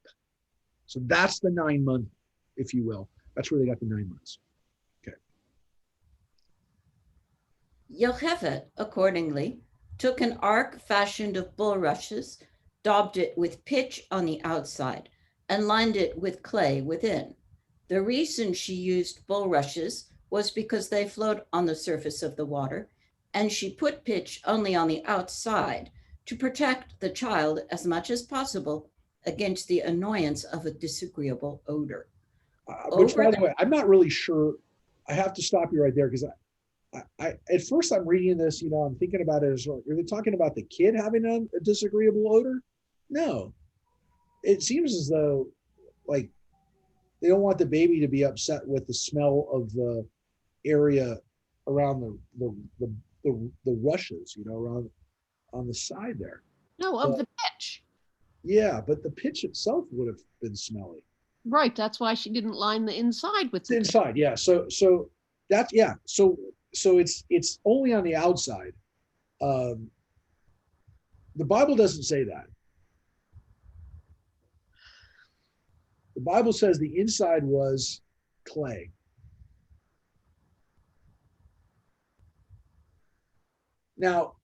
So that's the 9 month, if you will. That's where they got the 9 months. Okay. Yocheved, accordingly, took an ark fashioned of bulrushes, daubed it with pitch on the outside, and lined it with clay within. The reason she used bulrushes was because they float on the surface of the water, and she put pitch only on the outside to protect the child as much as possible against the annoyance of a disagreeable odor. Which, by the way, I'm not really sure. I have to stop you right there, because I at first I'm reading this, I'm thinking about it as, are they talking about the kid having a disagreeable odor? No. It seems as though, like, they don't want the baby to be upset with the smell of the area around the rushes, around on the side there. No, of the pitch. Yeah, but the pitch itself would have been smelly. Right. That's why she didn't line the inside with the inside. Yeah. So that's, yeah. So it's only on the outside. The Bible doesn't say that. The Bible says the inside was clay. Now,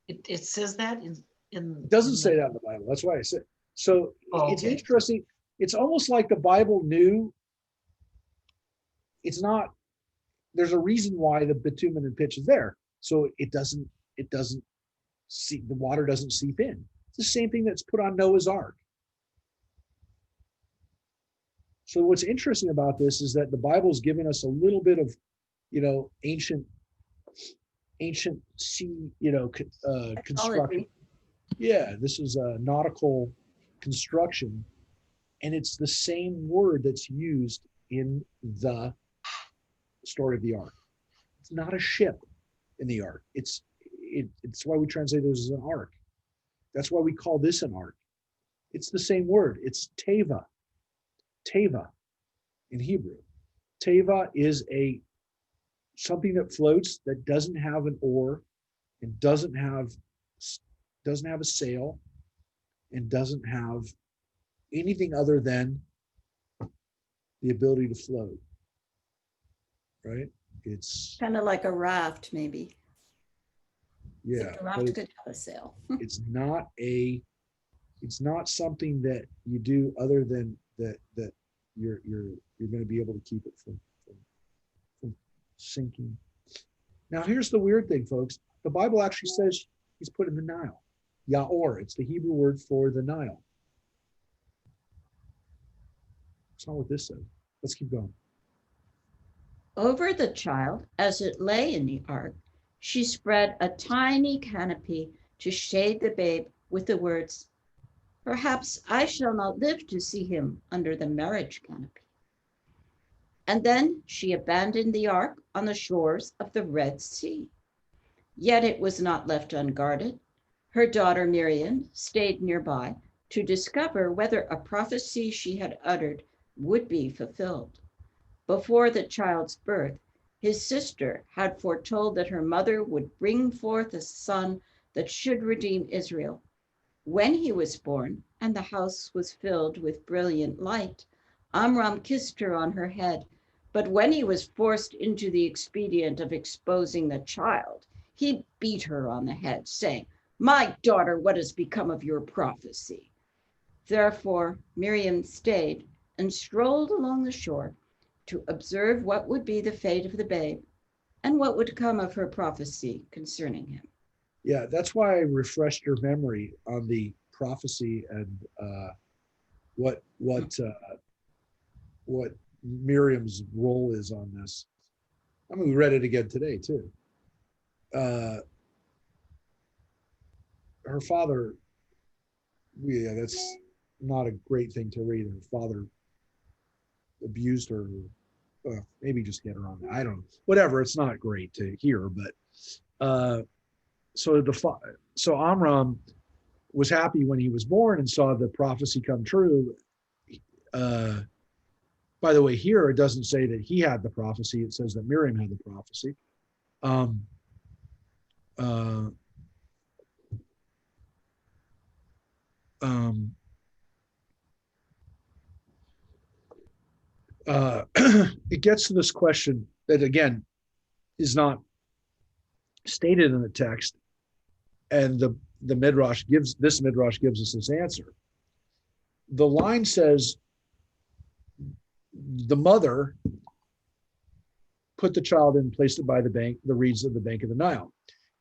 it says that in it doesn't say that in the Bible. That's why I said. So it's interesting. It's almost like the Bible knew. It's not. There's a reason why the bitumen and pitch is there. So it doesn't see, the water doesn't seep in. It's the same thing that's put on Noah's Ark. So what's interesting about this is that the Bible's given us a little bit of, ancient sea, construction. Yeah, this is a nautical construction, and it's the same word that's used in the story of the ark. It's not a ship in the ark. It's why we translate this as an ark. That's why we call this an ark. It's the same word. It's teva. Teva in Hebrew. Teva is something that floats, that doesn't have an oar, and doesn't have a sail, and doesn't have anything other than the ability to float. Right? It's Kind of like a raft, maybe. yeah. A raft could have a sail. It's not something that you do other than that you're going to be able to keep it from sinking. Now here's the weird thing, folks. The Bible actually says he's put in the Nile. Yaor, it's the Hebrew word for the Nile. It's not what this says. Let's keep going. Over the child, as it lay in the ark, she spread a tiny canopy to shade the babe with the words, "Perhaps I shall not live to see him under the marriage canopy." And then she abandoned the ark on the shores of the Red Sea. Yet it was not left unguarded. Her daughter Miriam stayed nearby to discover whether a prophecy she had uttered would be fulfilled. Before the child's birth, his sister had foretold that her mother would bring forth a son that should redeem Israel. When he was born and the house was filled with brilliant light, Amram kissed her on her head. But when he was forced into the expedient of exposing the child, he beat her on the head, saying, "My daughter, what has become of your prophecy?" Therefore, Miriam stayed and strolled along the shore to observe what would be the fate of the babe and what would come of her prophecy concerning him. Yeah, that's why I refreshed your memory on the prophecy and what Miriam's role is on this. I mean, we read it again today too. Her father, yeah, that's not a great thing to read. Her father abused her, maybe just get her on that. I don't know. Whatever, it's not great to hear, but so Amram was happy when he was born and saw the prophecy come true. By the way, here it doesn't say that he had the prophecy. It says that Miriam had the prophecy. It gets to this question that, again, is not stated in the text, and the Midrash gives us this answer. The line says, the mother put the child in, placed it by the reeds of the bank of the Nile,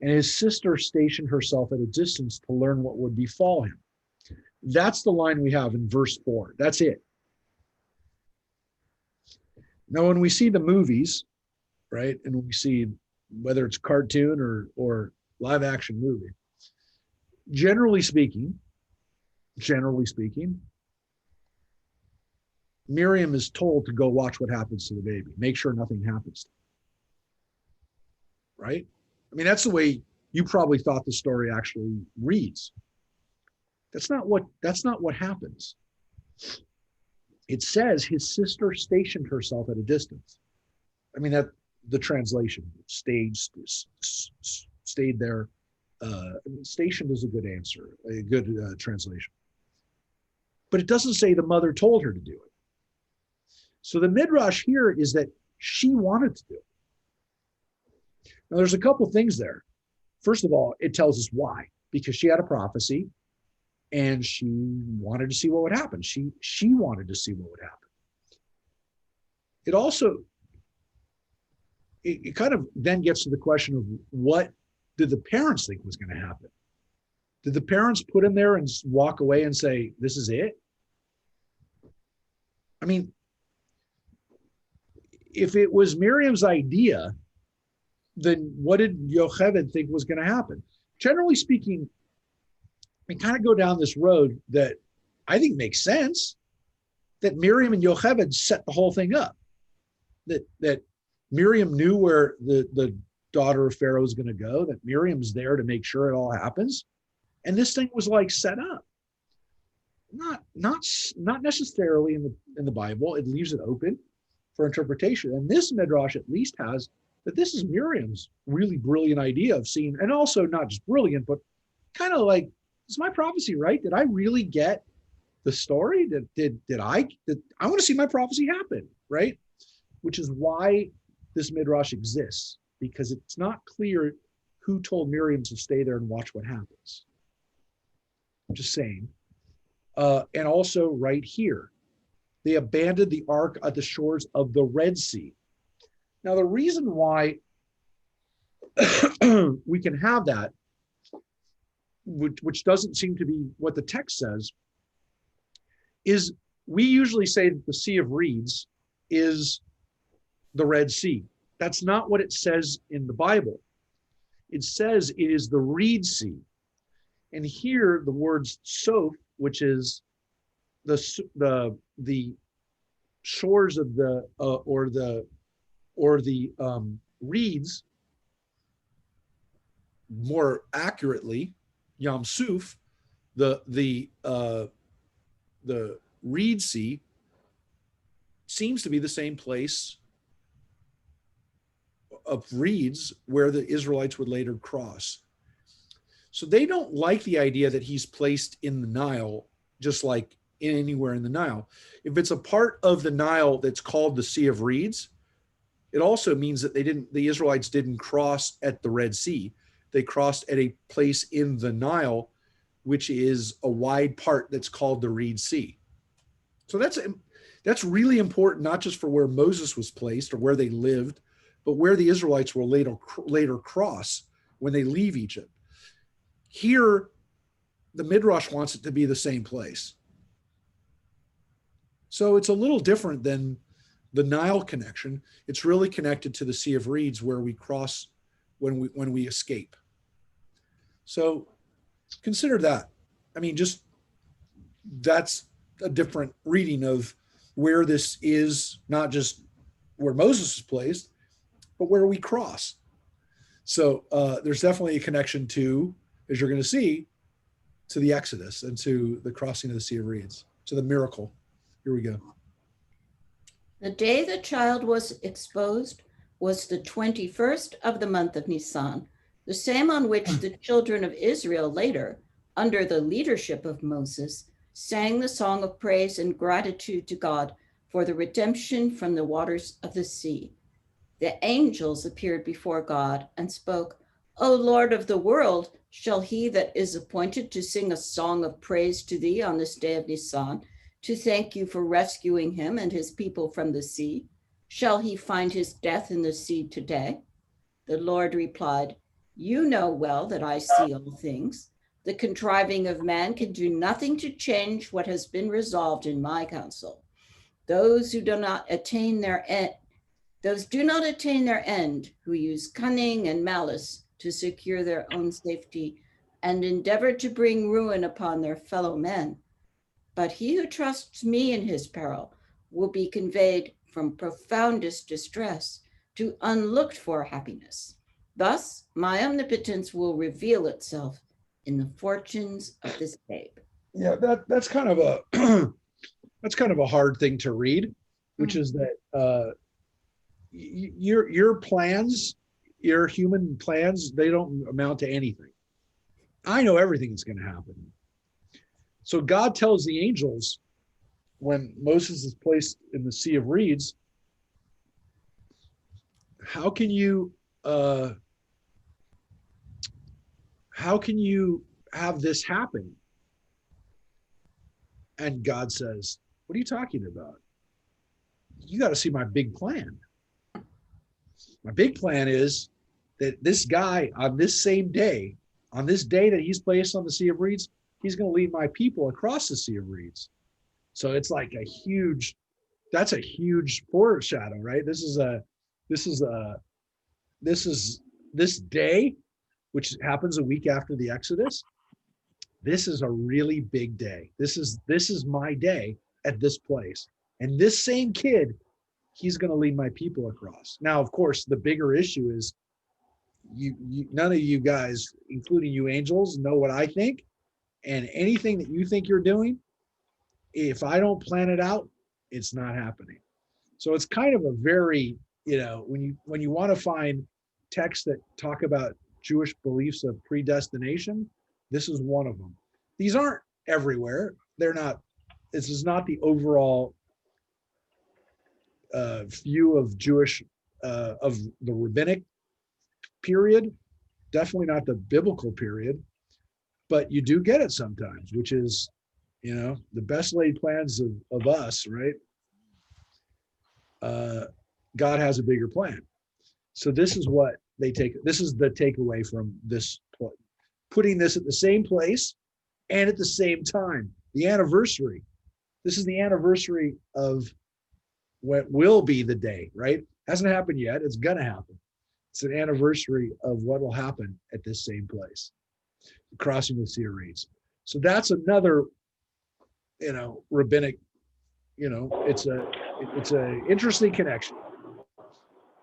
and his sister stationed herself at a distance to learn what would befall him. That's the line we have in verse 4. That's it. Now, when we see the movies, right, and we see whether it's cartoon or live action movie, generally speaking, Miriam is told to go watch what happens to the baby. Make sure nothing happens to him. Right? I mean, that's the way you probably thought the story actually reads. That's not what happens. It says his sister stationed herself at a distance. I mean, that the translation, stayed there. Stationed is a good answer, a good translation. But it doesn't say the mother told her to do it. So the Midrash here is that she wanted to do it. Now, there's a couple things there. First of all, it tells us why. Because she had a prophecy and she wanted to see what would happen. She wanted to see what would happen. It also, it kind of then gets to the question of, what did the parents think was going to happen? Did the parents put him there and walk away and say, this is it? I mean, if it was Miriam's idea, then what did Yocheved think was going to happen? Generally speaking, we kind of go down this road that I think makes sense, that Miriam and Yocheved set the whole thing up. That Miriam knew where the daughter of Pharaoh is going to go, that Miriam's there to make sure it all happens. And this thing was like set up. Not necessarily in the Bible. It leaves it open for interpretation. And this Midrash at least has that this is Miriam's really brilliant idea of seeing, and also not just brilliant, but kind of like, is my prophecy right? Did I really get the story? I want to see my prophecy happen, right? Which is why this Midrash exists, because it's not clear who told Miriam to stay there and watch what happens. I'm just saying. And also right here, they abandoned the ark at the shores of the Red Sea. Now, the reason why we can have that, which doesn't seem to be what the text says, is we usually say that the Sea of Reeds is the Red Sea. That's not what it says in the Bible. It says it is the Reed Sea. And here the words Soph, which is the shores of the or the reeds, more accurately, Yam Suf, the Reed Sea, seems to be the same place of reeds where the Israelites would later cross. So they don't like the idea that he's placed in the Nile, just like anywhere in the Nile. If it's a part of the Nile that's called the Sea of Reeds, it also means that the Israelites didn't cross at the Red Sea. They crossed at a place in the Nile, which is a wide part that's called the Reed Sea. So that's really important, not just for where Moses was placed or where they lived, but where the Israelites will later cross when they leave Egypt. Here, the Midrash wants it to be the same place. So it's a little different than the Nile connection. It's really connected to the Sea of Reeds where we cross when we escape. So consider that. I mean, just that's a different reading of where this is, not just where Moses is placed, but where we cross. So there's definitely a connection to, as you're going to see, to the Exodus and to the crossing of the Sea of Reeds, to the miracle. Here we go. The day the child was exposed was the 21st of the month of Nisan, the same on which the children of Israel later, under the leadership of Moses, sang the song of praise and gratitude to God for the redemption from the waters of the sea. The angels appeared before God and spoke, O Lord of the world, shall he that is appointed to sing a song of praise to thee on this day of Nisan, to thank you for rescuing him and his people from the sea? Shall he find his death in the sea today? The Lord replied, you know well that I see all things. The contriving of man can do nothing to change what has been resolved in my counsel. Those do not attain their end, who use cunning and malice to secure their own safety and endeavor to bring ruin upon their fellow men. But he who trusts me in his peril will be conveyed from profoundest distress to unlooked for happiness. Thus, my omnipotence will reveal itself in the fortunes of this babe. Yeah, that's kind of a that's kind of a hard thing to read, which is that your plans, your human plans, they don't amount to anything. I know everything that's going to happen. So God tells the angels when Moses is placed in the Sea of Reeds, how can you have this happen? And God says, what are you talking about? You got to see my big plan. My big plan is that this guy on this same day, on this day that he's placed on the Sea of Reeds, he's going to lead my people across the Sea of Reeds. So it's like a huge that's a huge foreshadow, right? This is this day, which happens a week after the Exodus. This is a really big day. This is my day at this place. And this same kid, he's going to lead my people across. Now, of course, the bigger issue is you none of you guys, including you angels, know what I think. And anything that you think you're doing, if I don't plan it out, it's not happening. So it's kind of a very, when you want to find texts that talk about Jewish beliefs of predestination, this is one of them. These aren't everywhere. They're not, this is not the overall view of Jewish, of the rabbinic period, definitely not the biblical period, but you do get it sometimes, which is, the best laid plans of us, right? God has a bigger plan. So this is what this is the takeaway from this, putting this at the same place and at the same time. The anniversary. This is the anniversary of what will be the day, right? Hasn't happened yet. It's going to happen. It's an anniversary of what will happen at this same place, crossing the Sea of Reeds. So that's another, rabbinic, it's a interesting connection.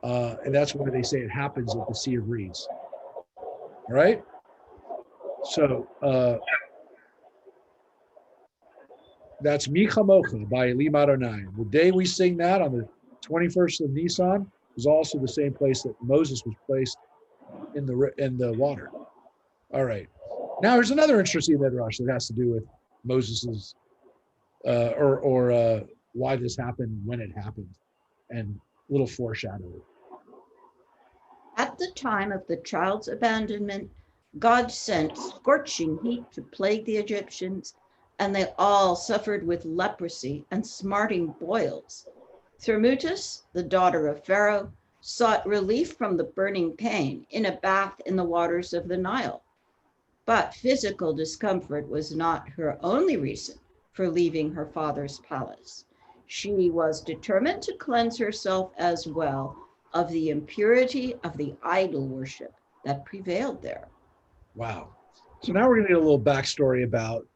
And that's why they say it happens at the Sea of Reeds. All right. So that's Michamocha by Elim Adonai. The day we sing that on the 21st of Nisan is also the same place that Moses was placed in the water. All right. Now here's another interesting midrash that has to do with Moses's or why this happened, when it happened, and little foreshadowing. At the time of the child's abandonment, God sent scorching heat to plague the Egyptians, and they all suffered with leprosy and smarting boils. Thermutis, the daughter of Pharaoh, sought relief from the burning pain in a bath in the waters of the Nile. But physical discomfort was not her only reason for leaving her father's palace. She was determined to cleanse herself as well of the impurity of the idol worship that prevailed there. Wow. So now we're going to get a little backstory about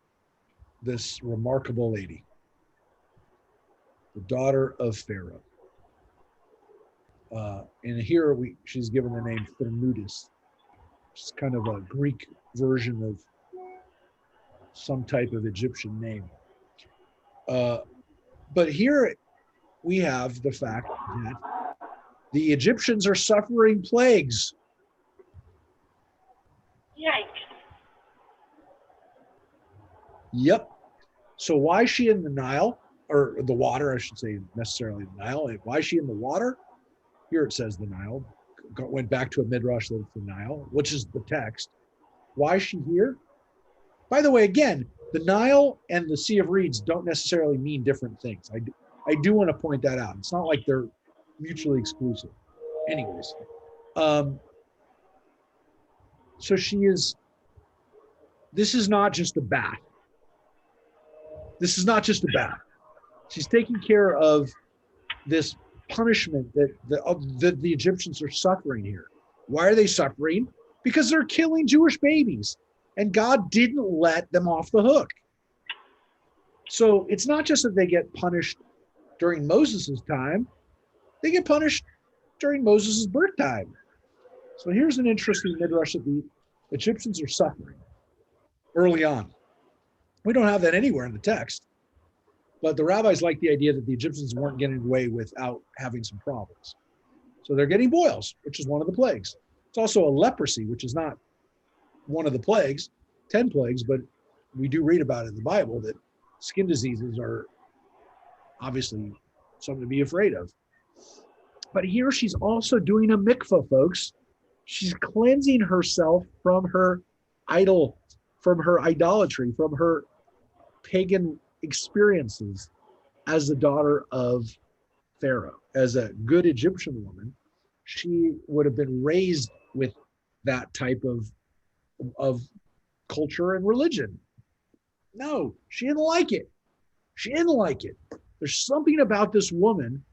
this remarkable lady, the daughter of Pharaoh. And here she's given the name Thermutis. It's kind of a Greek version of some type of Egyptian name. But here we have the fact that the Egyptians are suffering plagues. Yikes. Yep. So why is she in the Nile, or the water, I should say, necessarily the Nile? Why is she in the water? Here it says the Nile. Went back to a midrash that it's the Nile, which is the text. Why is she here? By the way, again, the Nile and the Sea of Reeds don't necessarily mean different things. I do want to point that out. It's not like they're mutually exclusive. Anyways, so this is not just a bath. This is not just a bath. She's taking care of this punishment that the Egyptians are suffering here. Why are they suffering? Because they're killing Jewish babies, and God didn't let them off the hook. So it's not just that they get punished during Moses's time, they get punished during Moses's birth time. So here's an interesting midrash that the Egyptians are suffering early on. We don't have that anywhere in the text, but the rabbis like the idea that the Egyptians weren't getting away without having some problems. So they're getting boils, which is one of the plagues. It's also a leprosy, which is not one of the plagues, 10 plagues, but we do read about it in the Bible that skin diseases are obviously something to be afraid of. But here she's also doing a mikvah, folks. She's cleansing herself from her idol, from her idolatry, from her pagan experiences as the daughter of Pharaoh. As a good Egyptian woman, she would have been raised with that type of culture and religion. No, she didn't like it. She didn't like it. There's something about this woman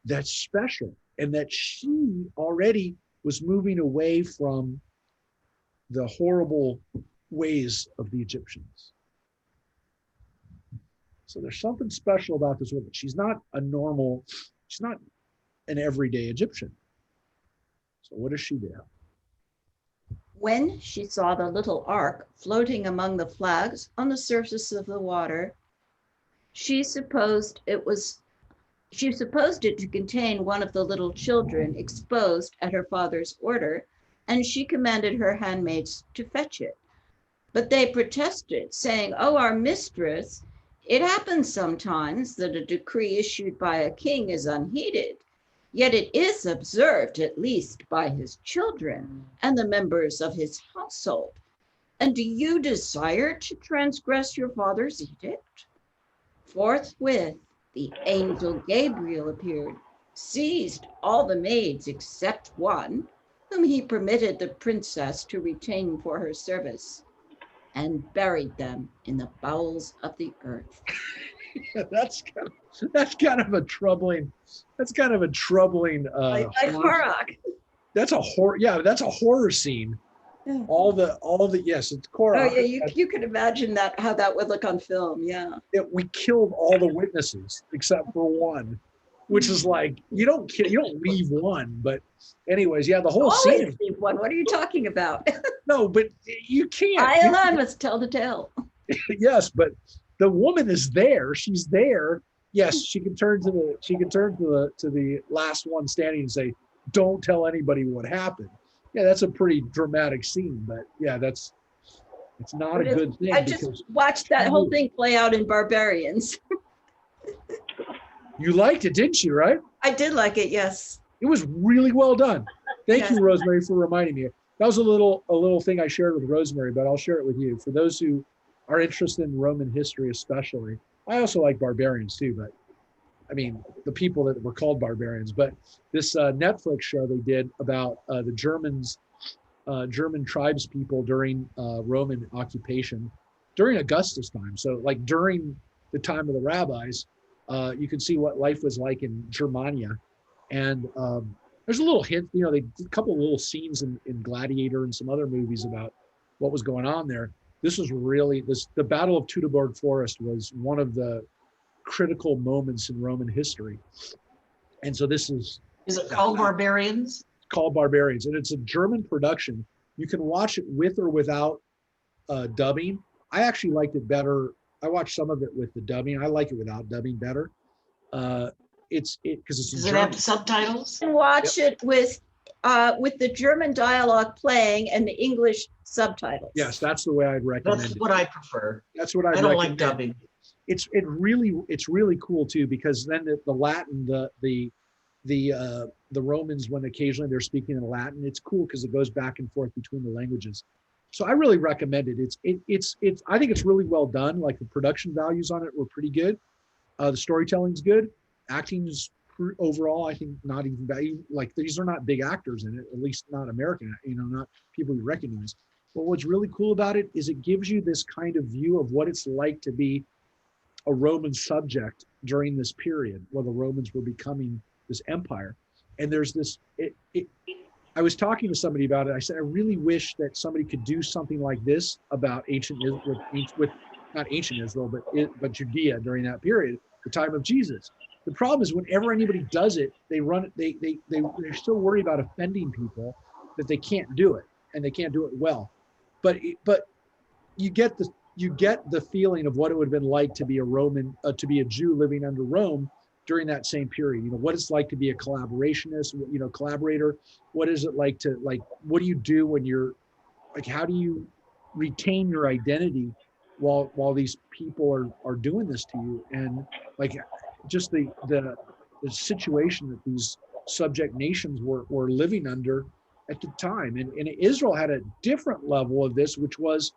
that's special, and that she already was moving away from the horrible ways of the Egyptians. So there's something special about this woman. She's not an everyday Egyptian. So what does she do? When she saw the little ark floating among the flags on the surface of the water, she supposed it to contain one of the little children exposed at her father's order, and she commanded her handmaids to fetch it. But they protested, saying, "Oh, our mistress, it happens sometimes that a decree issued by a king is unheeded, yet it is observed at least by his children and the members of his household. And do you desire to transgress your father's edict?" Forthwith, the angel Gabriel appeared, seized all the maids except one, whom he permitted the princess to retain for her service, and buried them in the bowels of the earth. That's kind of a troubling. That's kind of a troubling. Like Korach. That's a horror. Yeah, that's a horror scene. Yeah. All the yes, it's Korach. Oh yeah, you can imagine that, how that would look on film. Yeah. We killed all the witnesses except for one, which is like you don't leave one. But anyways, yeah, the whole Always scene. leave one. What are you talking about? No, but you can't. I alone must tell the tale. Yes, but the woman is there. She's there. Yes, she can turn to the last one standing and say, "Don't tell anybody what happened." Yeah, that's a pretty dramatic scene, but yeah, it's not a good thing. I just watched that whole thing play out in Barbarians. You liked it, didn't you? Right? I did like it. Yes. It was really well done. Thank Yes. you, Rosemary, for reminding me. That was a little thing I shared with Rosemary, but I'll share it with you. For those who are interested in Roman history, especially, I also like Barbarians too, but I mean, the people that were called barbarians. But this Netflix show they did about the German tribes people during Roman occupation, during Augustus time. So like during the time of the rabbis, you can see what life was like in Germania. And there's a little hint, they did a couple of little scenes in Gladiator and some other movies about what was going on there. This was really, the Battle of Teutoburg Forest was one of the critical moments in Roman history. And so this is it called Barbarians? called Barbarians, and it's a German production. You can watch it with or without dubbing. I actually liked it better. I watched some of it with the dubbing. I like it without dubbing better. Because it's Does in it German. have subtitles? And watch it with the German dialogue playing and the English subtitles. Yes, that's the way I'd recommend That's it. what I prefer. That's what I'd I don't recommend. like dubbing. It's really cool too, because then the Latin, the Romans, when occasionally they're speaking in Latin, it's cool because it goes back and forth between the languages. So I really recommend it. It's I think it's really well done. Like the production values on it were pretty good. The storytelling's good. Acting's overall, I think, not even bad. Like these are not big actors in it, at least not American, not people you recognize. But what's really cool about it is it gives you this kind of view of what it's like to be a Roman subject during this period where the Romans were becoming this empire. And there's this, I was talking to somebody about it. I said, I really wish that somebody could do something like this about ancient Israel, with not ancient Israel, but Judea during that period, the time of Jesus. The problem is whenever anybody does it, they're still worried about offending people, that they can't do it, and they can't do it well. But you get the feeling of what it would have been like to be a Roman, to be a Jew living under Rome during that same period. What it's like to be a collaborationist, collaborator. What is it like to, what do you do when you're, how do you retain your identity while these people are doing this to you? And just the situation that these subject nations were living under at the time. And Israel had a different level of this, which was,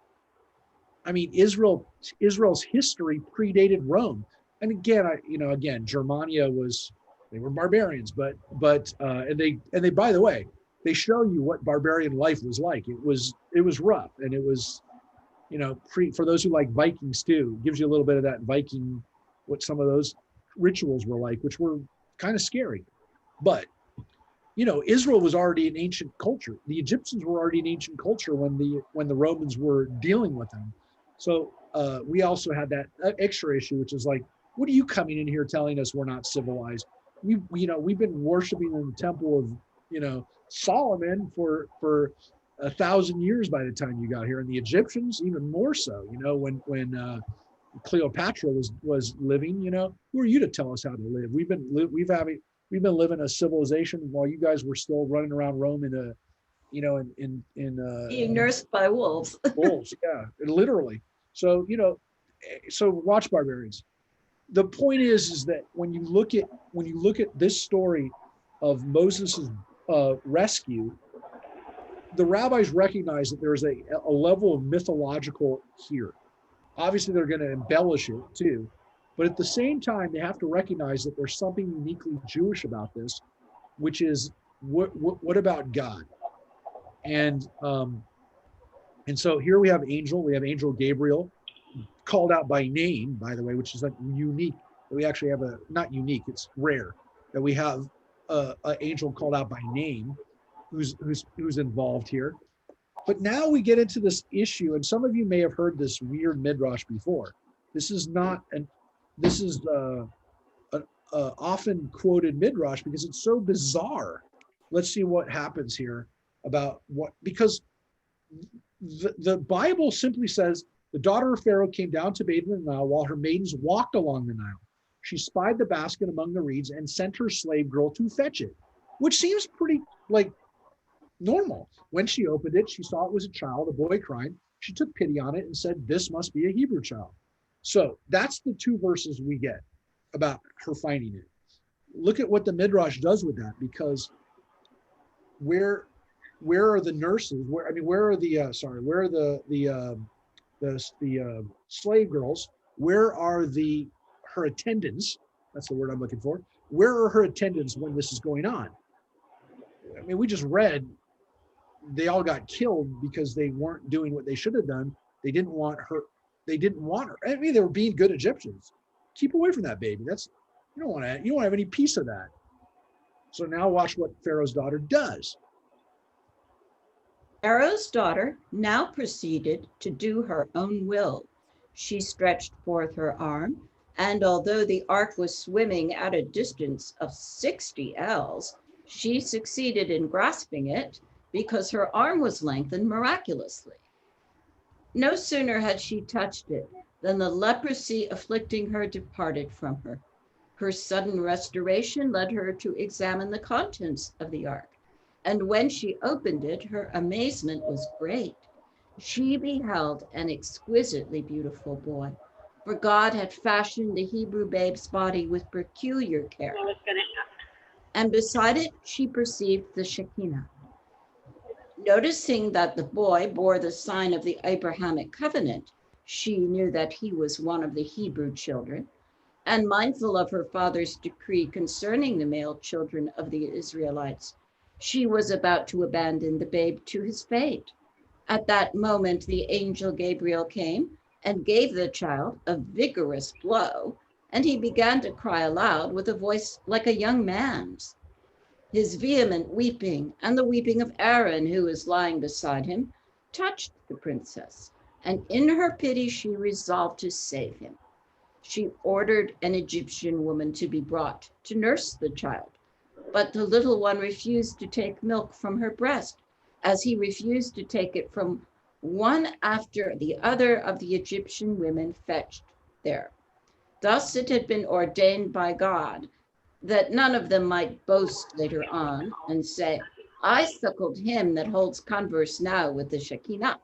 Israel's history predated Rome. And again, Germania they were barbarians, but they, by the way, they show you what barbarian life was like. It was rough, and it was, for those who like Vikings too, it gives you a little bit of that Viking, what some of those rituals were like, which were kind of scary. But you know, Israel was already an ancient culture. The Egyptians were already an ancient culture when the Romans were dealing with them. So we also had that extra issue, which is like, what are you coming in here telling us we're not civilized? We've been worshiping in the temple of, you know, Solomon for 1,000 years by the time you got here, and the Egyptians even more so. You know, when Cleopatra was living, you know, who are you to tell us how to live? We've been living a civilization while you guys were still running around Rome in a, you know, Being nursed by wolves. wolves. Yeah, literally. So, you know, so watch, barbarians. The point is that when you look at this story of Moses's rescue, the rabbis recognize that there's a level of mythological here. Obviously, they're going to embellish it too, but at the same time, they have to recognize that there's something uniquely Jewish about this, which is what about God? And so here we have Angel Gabriel, called out by name, by the way, which is like unique. We actually have not unique, it's rare that we have an angel called out by name who's involved here. But now we get into this issue, and some of you may have heard this weird midrash before. This is often quoted midrash because it's so bizarre. Let's see what happens here because the Bible simply says the daughter of Pharaoh came down to bathe in the Nile while her maidens walked along the Nile. She spied the basket among the reeds and sent her slave girl to fetch it, which seems pretty like normal. When she opened it, she saw it was a child, a boy crying. She took pity on it and said, "This must be a Hebrew child." So that's the two verses we get about her finding it. Look at what the Midrash does with that, because where are the nurses? Where are the slave girls? Where are her attendants? That's the word I'm looking for. Where are her attendants when this is going on? I mean, we just read they all got killed because they weren't doing what they should have done. They didn't want her. I mean, they were being good Egyptians. Keep away from that baby. You don't want to have any piece of that. So now watch what Pharaoh's daughter does. Pharaoh's daughter now proceeded to do her own will. She stretched forth her arm, and although the ark was swimming at a distance of 60 ells, she succeeded in grasping it because her arm was lengthened miraculously. No sooner had she touched it than the leprosy afflicting her departed from her. Her sudden restoration led her to examine the contents of the ark. And when she opened it, her amazement was great. She beheld an exquisitely beautiful boy, for God had fashioned the Hebrew babe's body with peculiar care. And beside it, she perceived the Shekinah. Noticing that the boy bore the sign of the Abrahamic covenant, she knew that he was one of the Hebrew children, and mindful of her father's decree concerning the male children of the Israelites, she was about to abandon the babe to his fate. At that moment, the angel Gabriel came and gave the child a vigorous blow, and he began to cry aloud with a voice like a young man's. His vehement weeping and the weeping of Aaron, who was lying beside him, touched the princess, and in her pity she resolved to save him. She ordered an Egyptian woman to be brought to nurse the child, but the little one refused to take milk from her breast, as he refused to take it from one after the other of the Egyptian women fetched there. Thus it had been ordained by God that none of them might boast later on and say, "I suckled him that holds converse now with the Shekinah,"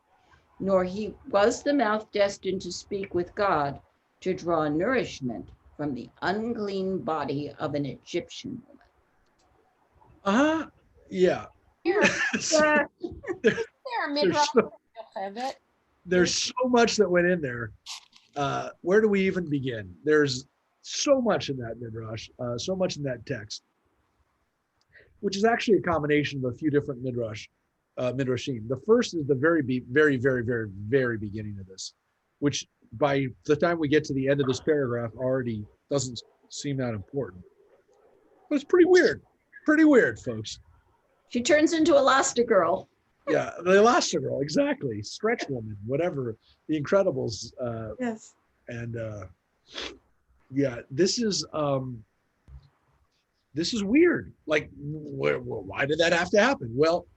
nor he was the mouth destined to speak with God to draw nourishment from the unclean body of an Egyptian woman. Yeah. There, Midrash. There's so much that went in there. Where do we even begin? There's so much in that midrash, so much in that text, which is actually a combination of a few different midrashim. The first is the very, very, very, very, very beginning of this, which by the time we get to the end of this paragraph already doesn't seem that important. But it's pretty weird. Pretty weird, folks. She turns into Elastigirl. Yeah, the Elastigirl, exactly. Stretch Woman, whatever. The Incredibles. Yes. And yeah, this is weird. Like, why did that have to happen? Well,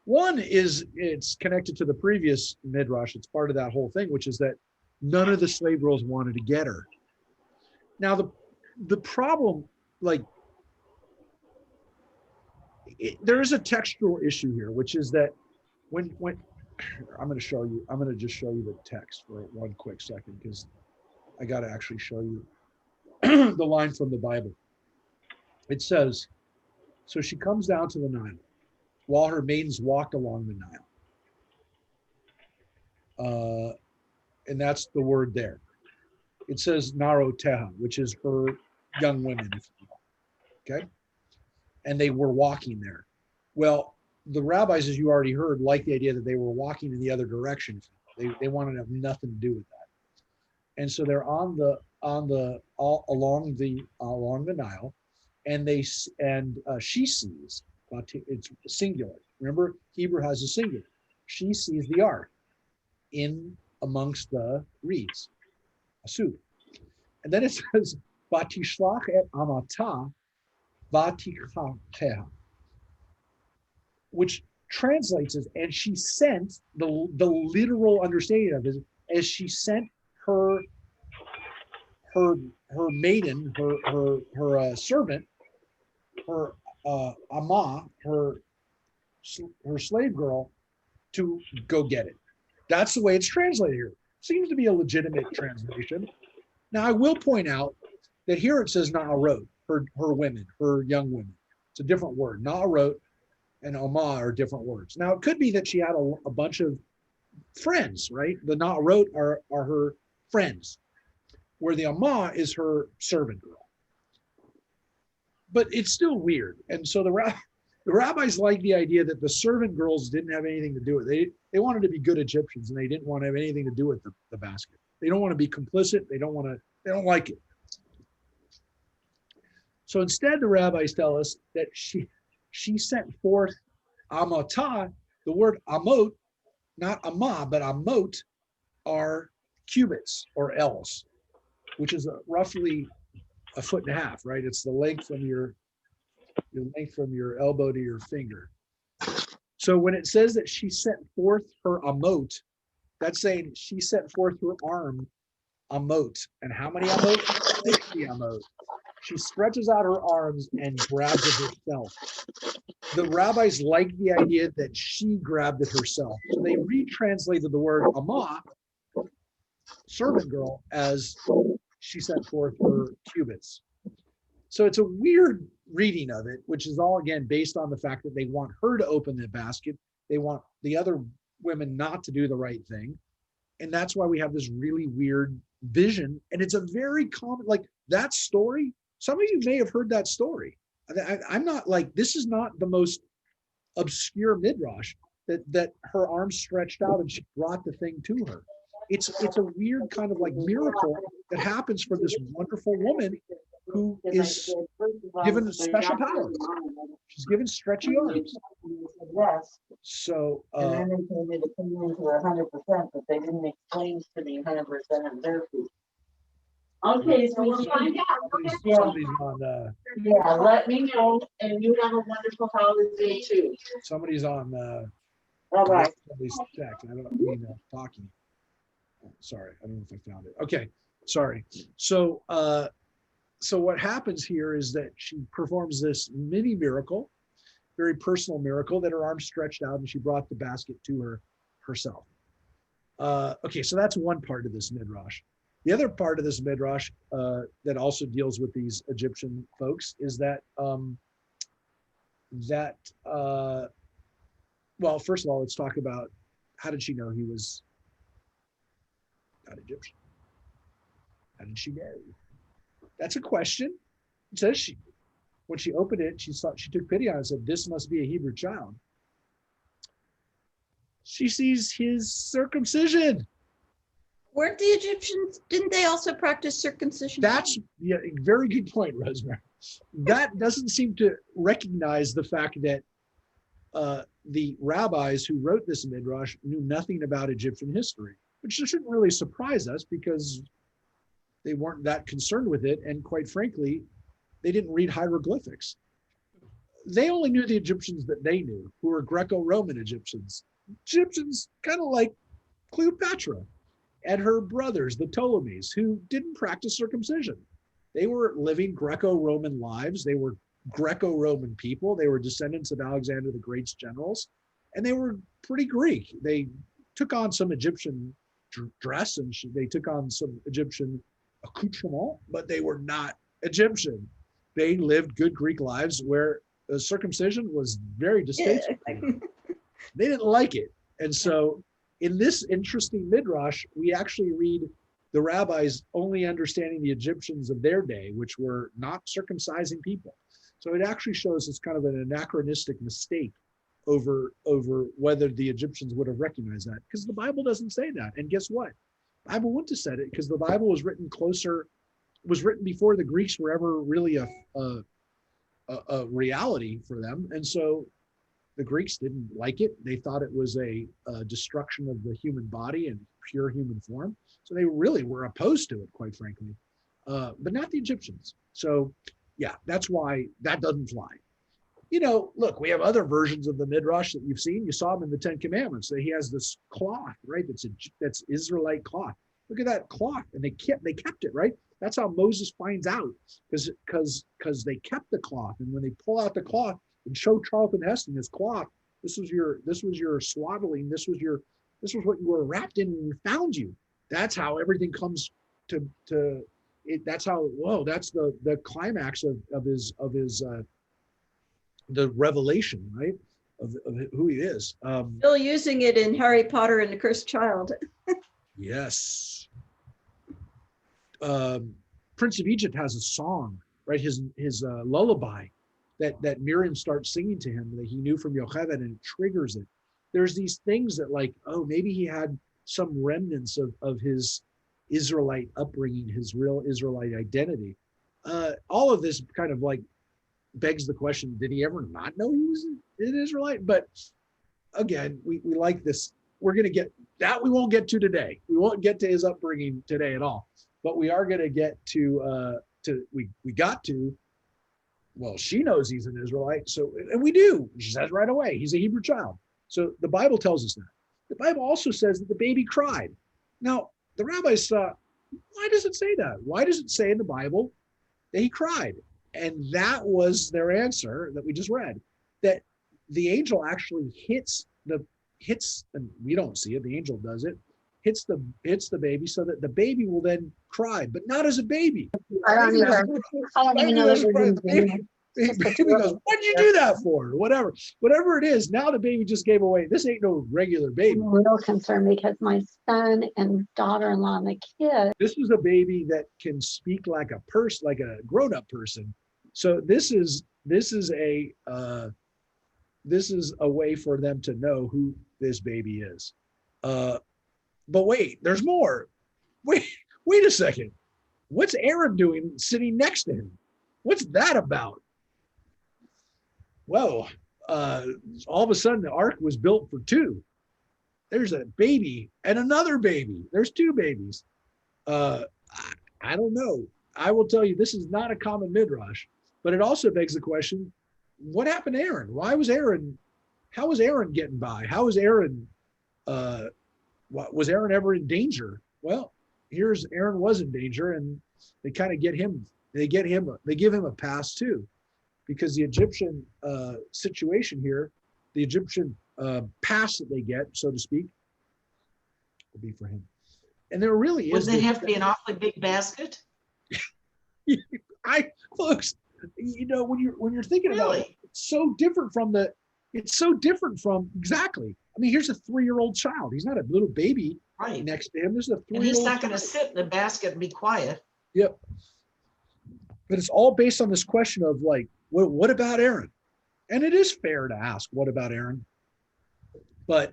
one is it's connected to the previous midrash. It's part of that whole thing, which is that none of the slave girls wanted to get her. Now, the problem, like, there is a textual issue here, which is that when I'm going to just show you the text for one quick second, because I got to actually show you the line from the Bible. It says, so she comes down to the Nile while her maidens walked along the Nile. And that's the word there. It says Naroteha, which is her young women, if you will. Okay. And they were walking there. Well, the rabbis, as you already heard, like the idea that they were walking in the other direction. They wanted to have nothing to do with that. And so they're along the Nile, and she sees, it's singular. Remember, Hebrew has a singular. She sees the ark in amongst the reeds, a soup. And then it says, Vatishlach et amata vatichateha, which translates as, and she sent, the literal understanding of it is, as she sent her maiden, her servant, her ama, her slave girl, to go get it. That's the way it's translated here. Seems to be a legitimate translation. Now, I will point out that here it says na'arot, her women, her young women. It's a different word. Na'arot and ama are different words. Now, it could be that she had a bunch of friends, right? The na'arot are her friends, where the ama is her servant girl. But it's still weird. And so the rabbis like the idea that the servant girls didn't have anything to do with it. They wanted to be good Egyptians, and they didn't want to have anything to do with the basket. They don't want to be complicit. They don't like it. So instead, the rabbis tell us that she sent forth amotah. The word amot, not ama, but amot, are cubits or ells, which is roughly a foot and a half, right? It's the length from your elbow to your finger. So when it says that she sent forth her amot, that's saying she sent forth her arm amot. And how many amot? 60 amot. She stretches out her arms and grabs it herself. The rabbis like the idea that she grabbed it herself. So they retranslated the word ama, servant girl, as she sent forth her cubits. So it's a weird reading of it, which is all, again, based on the fact that they want her to open the basket. They want the other women not to do the right thing. And that's why we have this really weird vision. And it's a very common, like that story. Some of you may have heard that story. I'm not like, this is not the most obscure midrash that her arms stretched out and she brought the thing to her. It's a weird kind of like miracle that happens for this wonderful woman who is given special powers. She's given stretchy arms. So And then they came in to come into 100%, but they didn't explain to me 100% of their fees. Okay, so we'll find out. somebody's on Yeah, let me know, and you have a wonderful holiday too. somebody's on Bye-bye. somebody's text. I don't mean talking. Sorry, I don't know if I found it. Okay, sorry. So so what happens here is that she performs this mini miracle, very personal miracle, that her arms stretched out and she brought the basket to her herself. Okay, so that's one part of this midrash. The other part of this midrash that also deals with these Egyptian folks is that well, first of all, let's talk about how did she know he was not Egyptian? How did she know? That's a question. It says she, when she opened it, she took pity on it and said, "This must be a Hebrew child." She sees his circumcision. Weren't the Egyptians, didn't they also practice circumcision? That's very good point, Rosemary. That doesn't seem to recognize the fact that the rabbis who wrote this midrash knew nothing about Egyptian history, which shouldn't really surprise us because they weren't that concerned with it. And quite frankly, they didn't read hieroglyphics. They only knew the Egyptians that they knew, who were Greco-Roman Egyptians. Egyptians kind of like Cleopatra and her brothers, the Ptolemies, who didn't practice circumcision. They were living Greco-Roman lives. They were Greco-Roman people. They were descendants of Alexander the Great's generals, and they were pretty Greek. They took on some Egyptian dress and they took on some Egyptian accoutrement, but they were not Egyptian. They lived good Greek lives where circumcision was very distasteful. They didn't like it. And so in this interesting midrash, we actually read the rabbis only understanding the Egyptians of their day, which were not circumcising people. So it actually shows it's kind of an anachronistic mistake over whether the Egyptians would have recognized that, because the Bible doesn't say that. And guess what? The Bible wouldn't have said it because the Bible was written before the Greeks were ever really a reality for them. And so the Greeks didn't like it. They thought it was a destruction of the human body and pure human form. So they really were opposed to it, quite frankly, but not the Egyptians. So yeah, that's why that doesn't fly. You know, look, we have other versions of the Midrash that you've seen. You saw them in the Ten Commandments. He has this cloth, right? That's Israelite cloth. Look at that cloth, and they kept it, right? That's how Moses finds out, because they kept the cloth, and when they pull out the cloth and show Charlton Heston his cloth, this was your swaddling, this was what you were wrapped in when we found you. That's how everything comes to it. That's how that's the climax of his the revelation, right, of who he is. Still using it in Harry Potter and the Cursed Child. Yes. Prince of Egypt has a song, right? His lullaby that Miriam starts singing to him that he knew from Yocheved, and it triggers it. There's these things that, like, oh, maybe he had some remnants of his Israelite upbringing, his real Israelite identity. All of this kind of like begs the question, did he ever not know he was an Israelite? But again, we like this. We're going to get that. We won't get to today. We won't get to his upbringing today at all. But we are going to get to well, she knows he's an Israelite. So, and we do. She says right away, he's a Hebrew child. So the Bible tells us that. The Bible also says that the baby cried. Now, the rabbis thought, why does it say that? Why does it say in the Bible that he cried? And that was their answer that we just read, that the angel actually hits, and we don't see it, the angel does it, hits the baby so that the baby will then cry, but not as a baby. I don't even know that. Baby goes, what'd you do that for? Whatever it is, now the baby just gave away. This ain't no regular baby. I'm real concerned because my son and daughter-in-law and the kid. This is a baby that can speak like a person, like a grown-up person. So this is a way for them to know who this baby is. But wait, there's more. Wait a second. What's Aaron doing sitting next to him? What's that about? Well, all of a sudden the ark was built for two. There's a baby and another baby. There's two babies. I don't know. I will tell you, this is not a common midrash, but it also begs the question, what happened to Aaron? How was Aaron getting by? How was Aaron, was Aaron ever in danger? Well, here's Aaron was in danger, and they kind of they give him a pass too, because the Egyptian situation here, the Egyptian pass that they get, so to speak, will be for him. And there really is. Wouldn't it have to be an awfully big basket? Folks, you know, when you're thinking about it, it's so different from exactly. I mean, here's a 3-year-old child. He's not a little baby Right. next to him. There's a 3-year-old. And he's not going to sit in the basket and be quiet. Yep. But it's all based on this question of like, what about Aaron? And it is fair to ask, what about Aaron? But,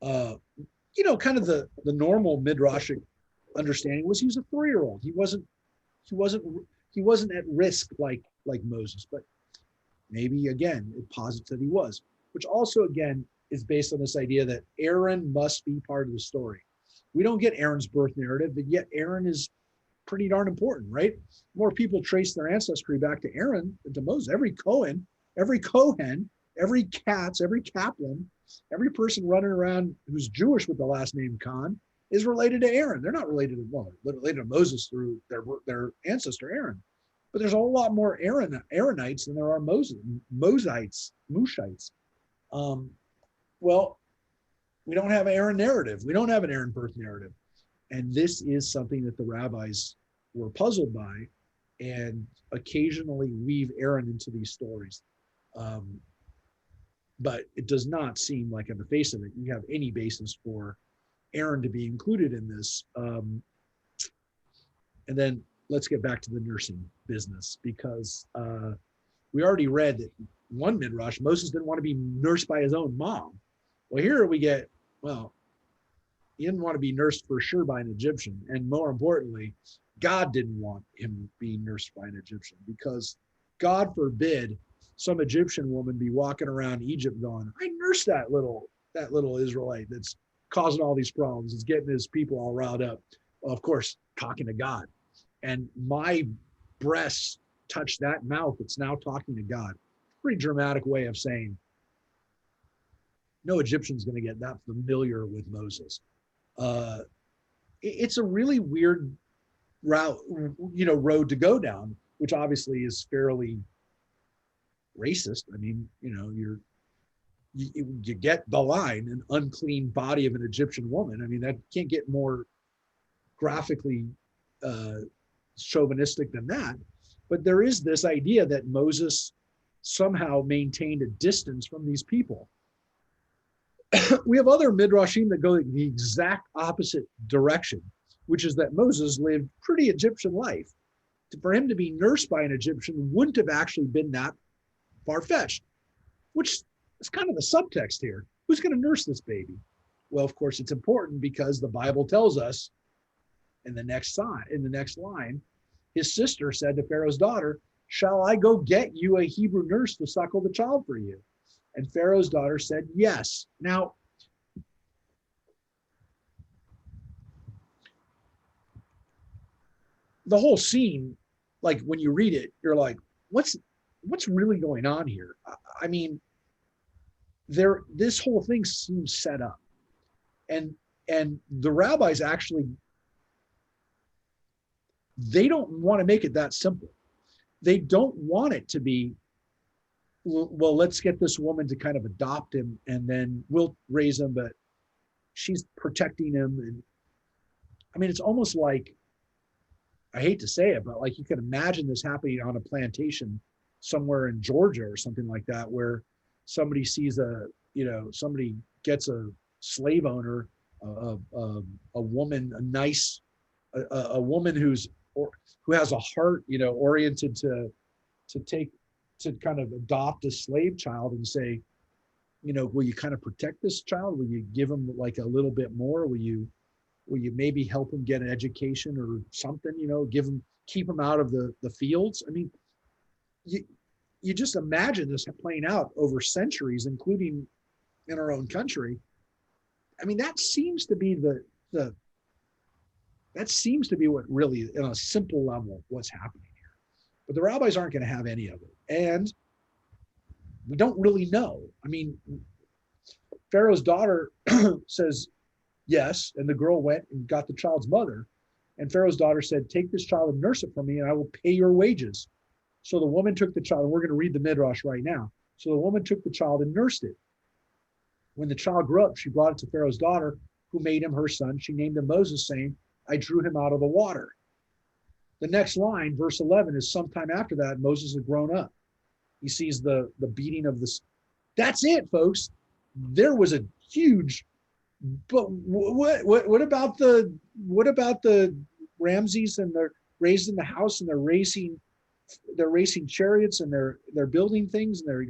you know, kind of the normal midrashic understanding was he was a 3-year-old. He wasn't at risk like Moses, but maybe again it posits that he was, which also again is based on this idea that Aaron must be part of the story. We don't get Aaron's birth narrative, but yet Aaron is pretty darn important, right? More people trace their ancestry back to Aaron than to Moses. Every Kohen, every Katz, every Kaplan, every person running around who's Jewish with the last name Khan is related to Aaron. They're not related to, well, they're related to Moses through their ancestor Aaron. But there's a whole lot more Aaronites than there are Moshites. Well, we don't have an Aaron narrative. We don't have an Aaron birth narrative. And this is something that the rabbis were puzzled by and occasionally weave Aaron into these stories. But it does not seem like on the face of it, you have any basis for Aaron to be included in this. And then let's get back to the nursing business, because we already read that one midrash, Moses didn't want to be nursed by his own mom. Well, here we get, well, he didn't want to be nursed for sure by an Egyptian. And more importantly, God didn't want him being nursed by an Egyptian, because God forbid some Egyptian woman be walking around Egypt going, I nursed that little Israelite that's causing all these problems. It's getting his people all riled up. Well, of course, talking to God. And my breasts touch that mouth. It's now talking to God. Pretty dramatic way of saying, no Egyptian's going to get that familiar with Moses. It's a really weird route, road to go down, which obviously is fairly racist. I mean, you get the line, an unclean body of an Egyptian woman. I mean, that can't get more graphically chauvinistic than that. But there is this idea that Moses somehow maintained a distance from these people. We have other midrashim that go the exact opposite direction, which is that Moses lived pretty Egyptian life. For him to be nursed by an Egyptian wouldn't have actually been that far-fetched, which is kind of the subtext here. Who's going to nurse this baby? Well, of course, it's important because the Bible tells us in the next line, his sister said to Pharaoh's daughter, shall I go get you a Hebrew nurse to suckle the child for you? And Pharaoh's daughter said, yes. Now, the whole scene, like when you read it, you're like, what's really going on here? I mean, this whole thing seems set up. And the rabbis actually, they don't want to make it that simple. They don't want it to be, well, let's get this woman to kind of adopt him and then we'll raise him, but she's protecting him. And I mean, it's almost like, I hate to say it, but like you can imagine this happening on a plantation somewhere in Georgia or something like that, where somebody sees somebody gets a slave owner, a woman, a woman who has a heart, oriented to kind of adopt a slave child and say, will you kind of protect this child? Will you give him like a little bit more? Will you maybe help him get an education or something, keep him out of the fields? I mean, you just imagine this playing out over centuries, including in our own country. I mean, that seems to be what really, on a simple level, what's happening here. But the rabbis aren't going to have any of it. And we don't really know. I mean, Pharaoh's daughter says yes, and the girl went and got the child's mother. And Pharaoh's daughter said, take this child and nurse it for me, and I will pay your wages. So the woman took the child, and we're going to read the Midrash right now. So the woman took the child and nursed it. When the child grew up, she brought it to Pharaoh's daughter, who made him her son. She named him Moses, saying, I drew him out of the water. The next line, verse 11, is sometime after that, Moses had grown up. He sees the beating of this. That's it, folks. There was a huge, but what about the Ramses, and they're raised in the house and they're racing chariots and they're building things, and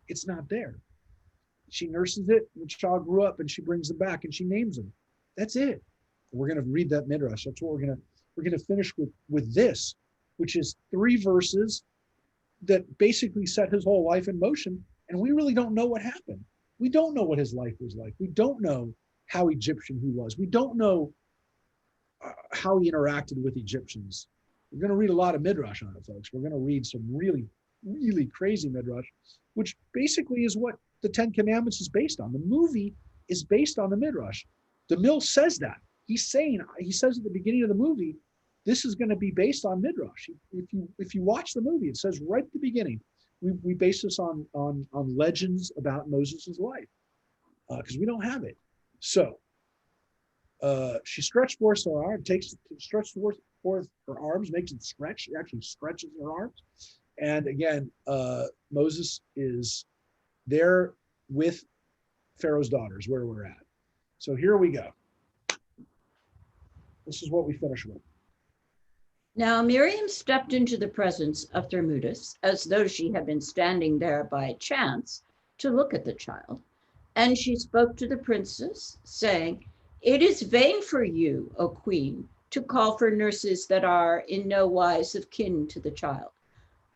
it's not there. She nurses it, and the child grew up, and she brings them back, and she names them. That's it. We're going to read that midrash. That's what we're going to finish with this, which is 3 verses that basically set his whole life in motion. And we really don't know what happened. We don't know what his life was like. We don't know how Egyptian he was. We don't know how he interacted with Egyptians. We're going to read a lot of midrash on it, folks. We're going to read some really, really crazy midrash, which basically is what the 10 Commandments is based on. The movie is based on the midrash. DeMille says that. He says at the beginning of the movie, this is going to be based on midrash. If you watch the movie, it says right at the beginning, we base this on legends about Moses' life because we don't have it. So she stretched forth her arm, stretched forth her arms, makes it stretch. She actually stretches her arms. And again, Moses is there with Pharaoh's daughters, where we're at. So here we go. This is what we finish with. Now Miriam stepped into the presence of Thermudis, as though she had been standing there by chance to look at the child. And she spoke to the princess, saying, "It is vain for you, O queen, to call for nurses that are in no wise of kin to the child.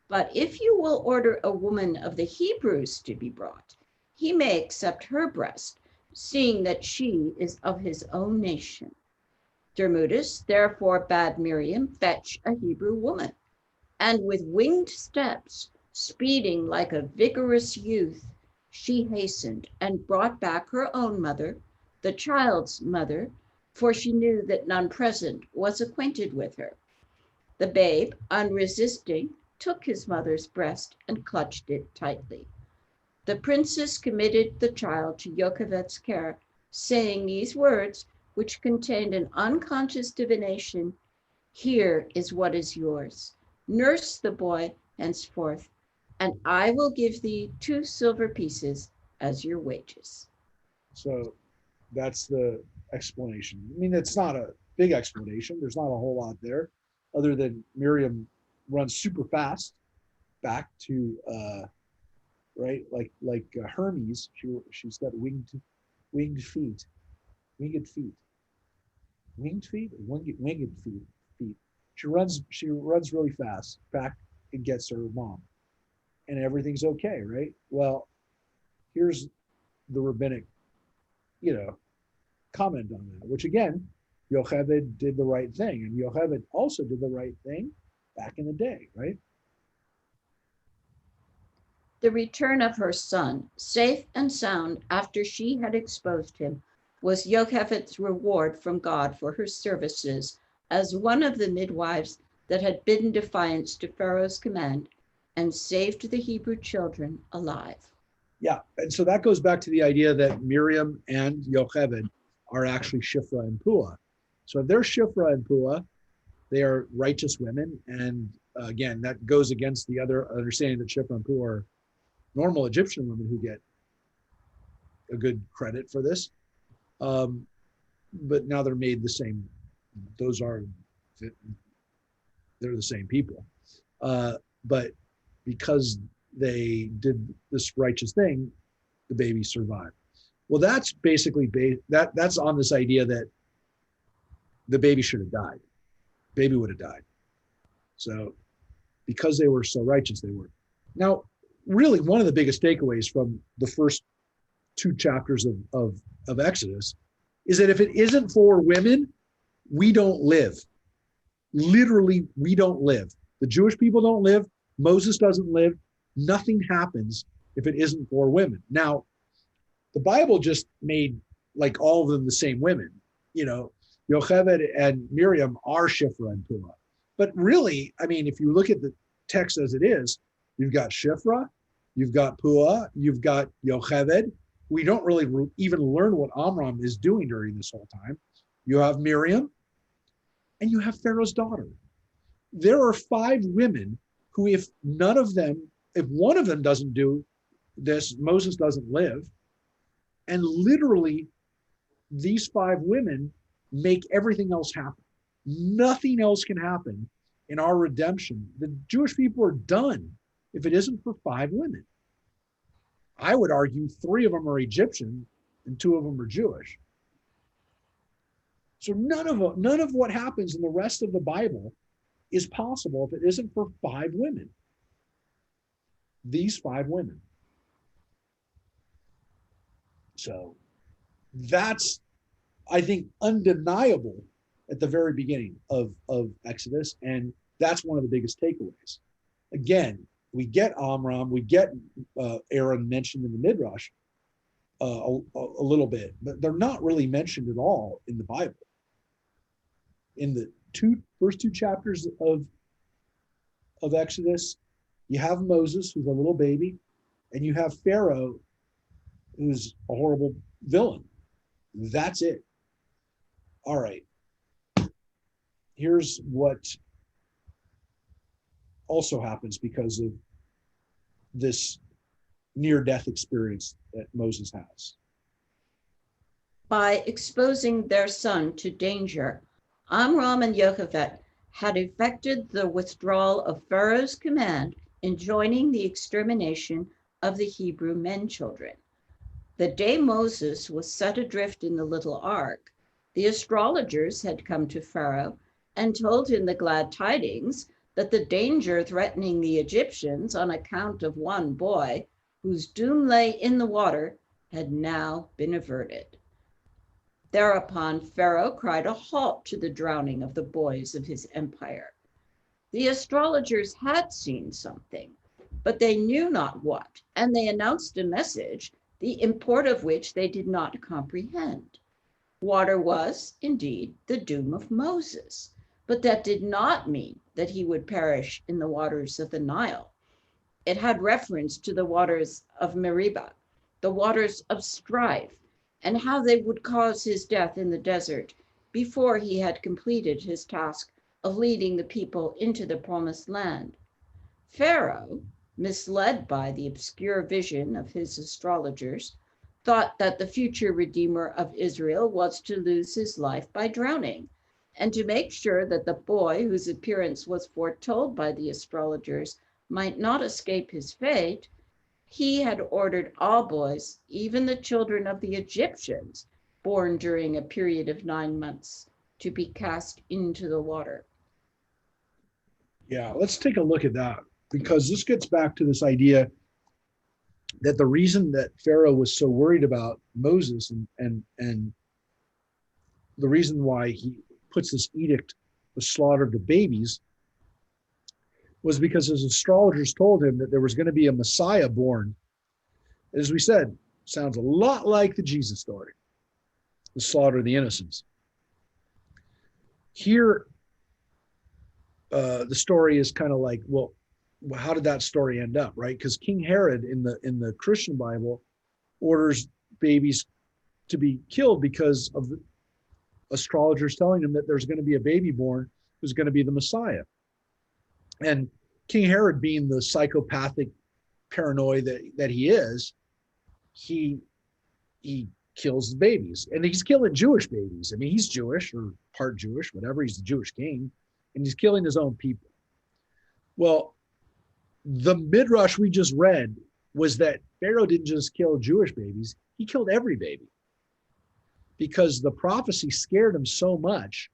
But if you will order a woman of the Hebrews to be brought, he may accept her breast, seeing that she is of his own nation." Thermudis therefore bade Miriam fetch a Hebrew woman, and with winged steps, speeding like a vigorous youth, she hastened and brought back her own mother, the child's mother, for she knew that none present was acquainted with her. The babe, unresisting, took his mother's breast and clutched it tightly. The princess committed the child to Yochevet's care, saying these words, which contained an unconscious divination: "Here is what is yours. Nurse the boy henceforth, and I will give thee 2 silver pieces as your wages." So that's the explanation. I mean, it's not a big explanation. There's not a whole lot there other than Miriam runs super fast back to, right? Like Hermes, she's got winged feet. Winged feet? Winged feet? Winged feet. She runs really fast back and gets her mom. And everything's okay, right? Well, here's the rabbinic, comment on that, which again, Yocheved did the right thing. And Yocheved also did the right thing back in the day, right? The return of her son, safe and sound after she had exposed him, was Yochevet's reward from God for her services as one of the midwives that had bidden defiance to Pharaoh's command and saved the Hebrew children alive. Yeah, and so that goes back to the idea that Miriam and Yocheved are actually Shifra and Puah. So if they're Shifra and Puah, they are righteous women. And again, that goes against the other understanding that Shifra and Puah are normal Egyptian women who get a good credit for this. But now they're made the same. They're the same people. But because they did this righteous thing, the baby survived. Well, that's basically that's on this idea that the baby should have died. Baby would have died. So because they were so righteous, they were. Now, really, one of the biggest takeaways from the first 2 chapters of Exodus is that if it isn't for women, we don't live. Literally, we don't live. The Jewish people don't live. Moses doesn't live. Nothing happens if it isn't for women. Now, the Bible just made like all of them the same women. Yocheved and Miriam are Shifra and Puah. But really, I mean, if you look at the text as it is, you've got Shifra, you've got Puah, you've got Yocheved. We don't really even learn what Amram is doing during this whole time. You have Miriam, and you have Pharaoh's daughter. There are 5 women who, if one of them doesn't do this, Moses doesn't live. And literally, these 5 women make everything else happen. Nothing else can happen in our redemption. The Jewish people are done if it isn't for 5 women. I would argue 3 of them are Egyptian and 2 of them are Jewish. So none of what happens in the rest of the Bible is possible if it isn't for 5 women. These 5 women. So that's, I think, undeniable at the very beginning of Exodus. And that's one of the biggest takeaways. Again, we get Amram, we get Aaron mentioned in the Midrash a little bit, but they're not really mentioned at all in the Bible. In the first 2 chapters of Exodus, you have Moses, who's a little baby, and you have Pharaoh, who's a horrible villain. That's it. All right. Here's what also happens because of this near-death experience that Moses has. By exposing their son to danger, Amram and Yocheved had effected the withdrawal of Pharaoh's command in joining the extermination of the Hebrew men children. The day Moses was set adrift in the little ark, the astrologers had come to Pharaoh and told him the glad tidings that the danger threatening the Egyptians on account of one boy whose doom lay in the water had now been averted. Thereupon Pharaoh cried a halt to the drowning of the boys of his empire. The astrologers had seen something, but they knew not what, and they announced a message, the import of which they did not comprehend. Water was, indeed, the doom of Moses, but that did not mean that he would perish in the waters of the Nile. It had reference to the waters of Meribah, the waters of strife, and how they would cause his death in the desert before he had completed his task of leading the people into the promised land. Pharaoh, misled by the obscure vision of his astrologers, thought that the future Redeemer of Israel was to lose his life by drowning. And to make sure that the boy whose appearance was foretold by the astrologers might not escape his fate, he had ordered all boys, even the children of the Egyptians, born during a period of 9 months, to be cast into the water. Yeah, let's take a look at that, because this gets back to this idea that the reason that Pharaoh was so worried about Moses and the reason why he puts this edict of slaughter of the babies was because his astrologers told him that there was going to be a Messiah born. As we said, sounds a lot like the Jesus story, the slaughter of the innocents. Here, the story is kind of like, well, how did that story end up, right? Because King Herod in the Christian Bible orders babies to be killed because of the astrologers telling him that there's going to be a baby born who's going to be the Messiah. And King Herod, being the psychopathic paranoid that he is, he kills the babies, and he's killing Jewish babies. I mean, he's Jewish or part Jewish, whatever. He's the Jewish king, and he's killing his own people. Well, the Midrash we just read was that Pharaoh didn't just kill Jewish babies, he killed every baby, because the prophecy scared him so much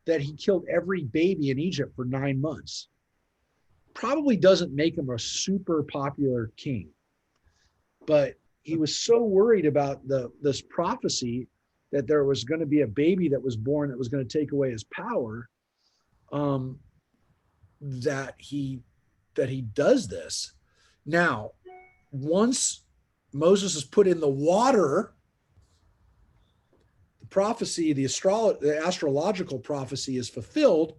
that he killed every baby in Egypt for 9 months. Probably doesn't make him a super popular king, but he was so worried about this prophecy that there was going to be a baby that was born that was going to take away his power, that he does this. Now, once Moses is put in the water, the prophecy, the astrological prophecy is fulfilled,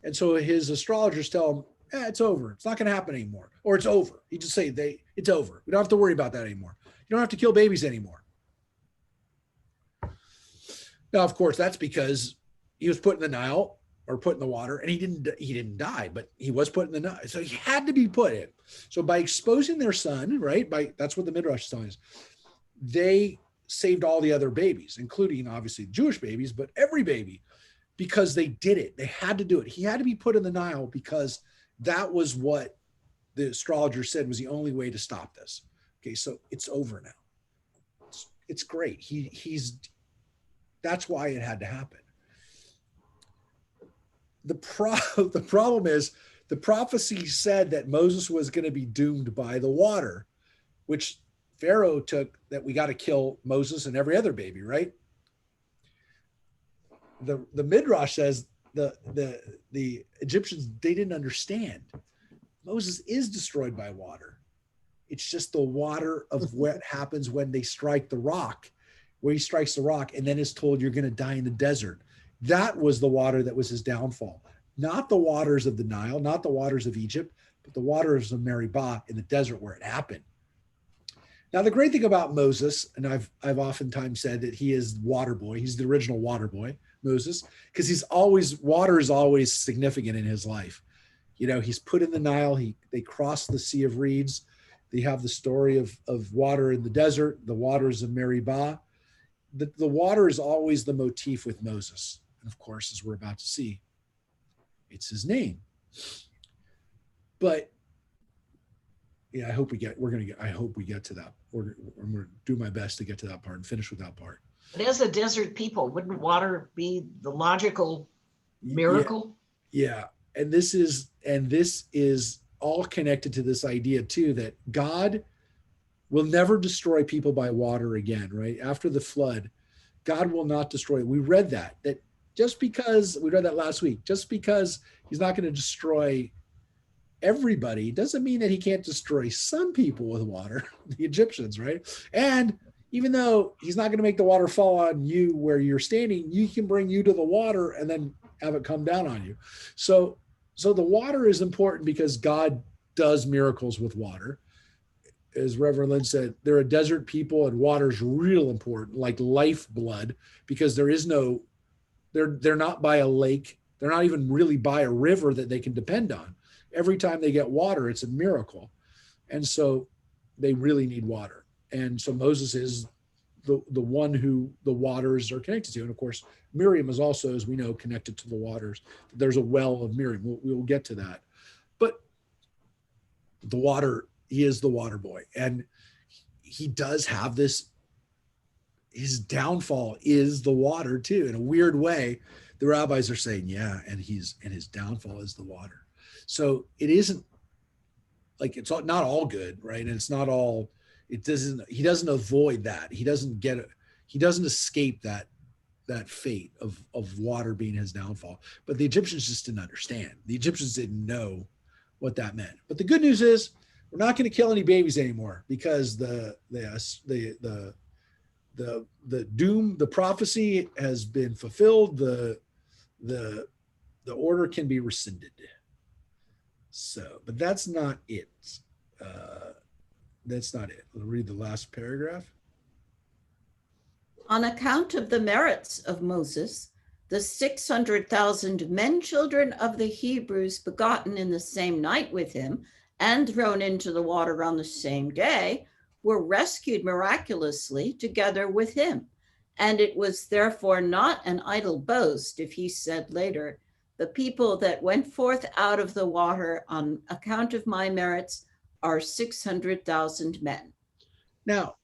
and so his astrologers tell him, it's over. It's not going to happen anymore, or it's over. He just say it's over. We don't have to worry about that anymore. You don't have to kill babies anymore. Now, of course, that's because he was put in the Nile or put in the water, and he didn't die, but he was put in the Nile, so he had to be put in. So by exposing their son, right? That's what the Midrash is telling us. They saved all the other babies, including obviously Jewish babies, but every baby, because they did it. They had to do it. He had to be put in the Nile because that was what the astrologer said was the only way to stop this. Okay, so it's over now. It's great. That's why it had to happen. The problem is the prophecy said that Moses was going to be doomed by the water, which Pharaoh took that we got to kill Moses and every other baby, right? The Midrash says the Egyptians, they didn't understand. Moses is destroyed by water. It's just the water of what happens when they strike the rock, where he strikes the rock and then is told you're going to die in the desert. That was the water that was his downfall. Not the waters of the Nile, not the waters of Egypt, but the waters of Meribah in the desert where it happened. Now, the great thing about Moses, and I've oftentimes said that he is water boy. He's the original water boy, Moses, because water is always significant in his life. You know, he's put in the Nile. They cross the Sea of Reeds. They have the story of water in the desert, the waters of Meribah. The water is always the motif with Moses. And of course, as we're about to see, it's his name. But yeah, I hope we get to that. I'm going to do my best to get to that part and finish with that part. But as a desert people, wouldn't water be the logical miracle? Yeah. And this is all connected to this idea too, that God will never destroy people by water again, right? After the flood, God will not destroy. We read that just because, we read that last week, just because he's not going to destroy everybody doesn't mean that he can't destroy some people with water, the Egyptians, right? And even though he's not going to make the water fall on you where you're standing, you can bring you to the water and then have it come down on you. So the water is important because God does miracles with water. As Reverend Lynn said, they're a desert people and water's real important, like lifeblood, because they're not by a lake. They're not even really by a river that they can depend on. Every time they get water, it's a miracle. And so they really need water. And so Moses is the one who the waters are connected to. And of course, Miriam is also, as we know, connected to the waters. There's a well of Miriam. We'll get to that. But the water, he is the water boy. And he does have this, his downfall is the water too. In a weird way, the rabbis are saying, yeah, and his downfall is the water. So it isn't like, it's not all good, right? And it's not all, he doesn't avoid that. He doesn't escape that fate of water being his downfall. But the Egyptians just didn't understand. The Egyptians didn't know what that meant. But the good news is we're not going to kill any babies anymore, because the doom, the prophecy has been fulfilled. The order can be rescinded. So, but that's not it. That's not it. I'll read the last paragraph. On account of the merits of Moses, the 600,000 men children of the Hebrews begotten in the same night with him and thrown into the water on the same day were rescued miraculously together with him. And it was therefore not an idle boast if he said later, the people that went forth out of the water on account of my merits are 600,000 men. Now,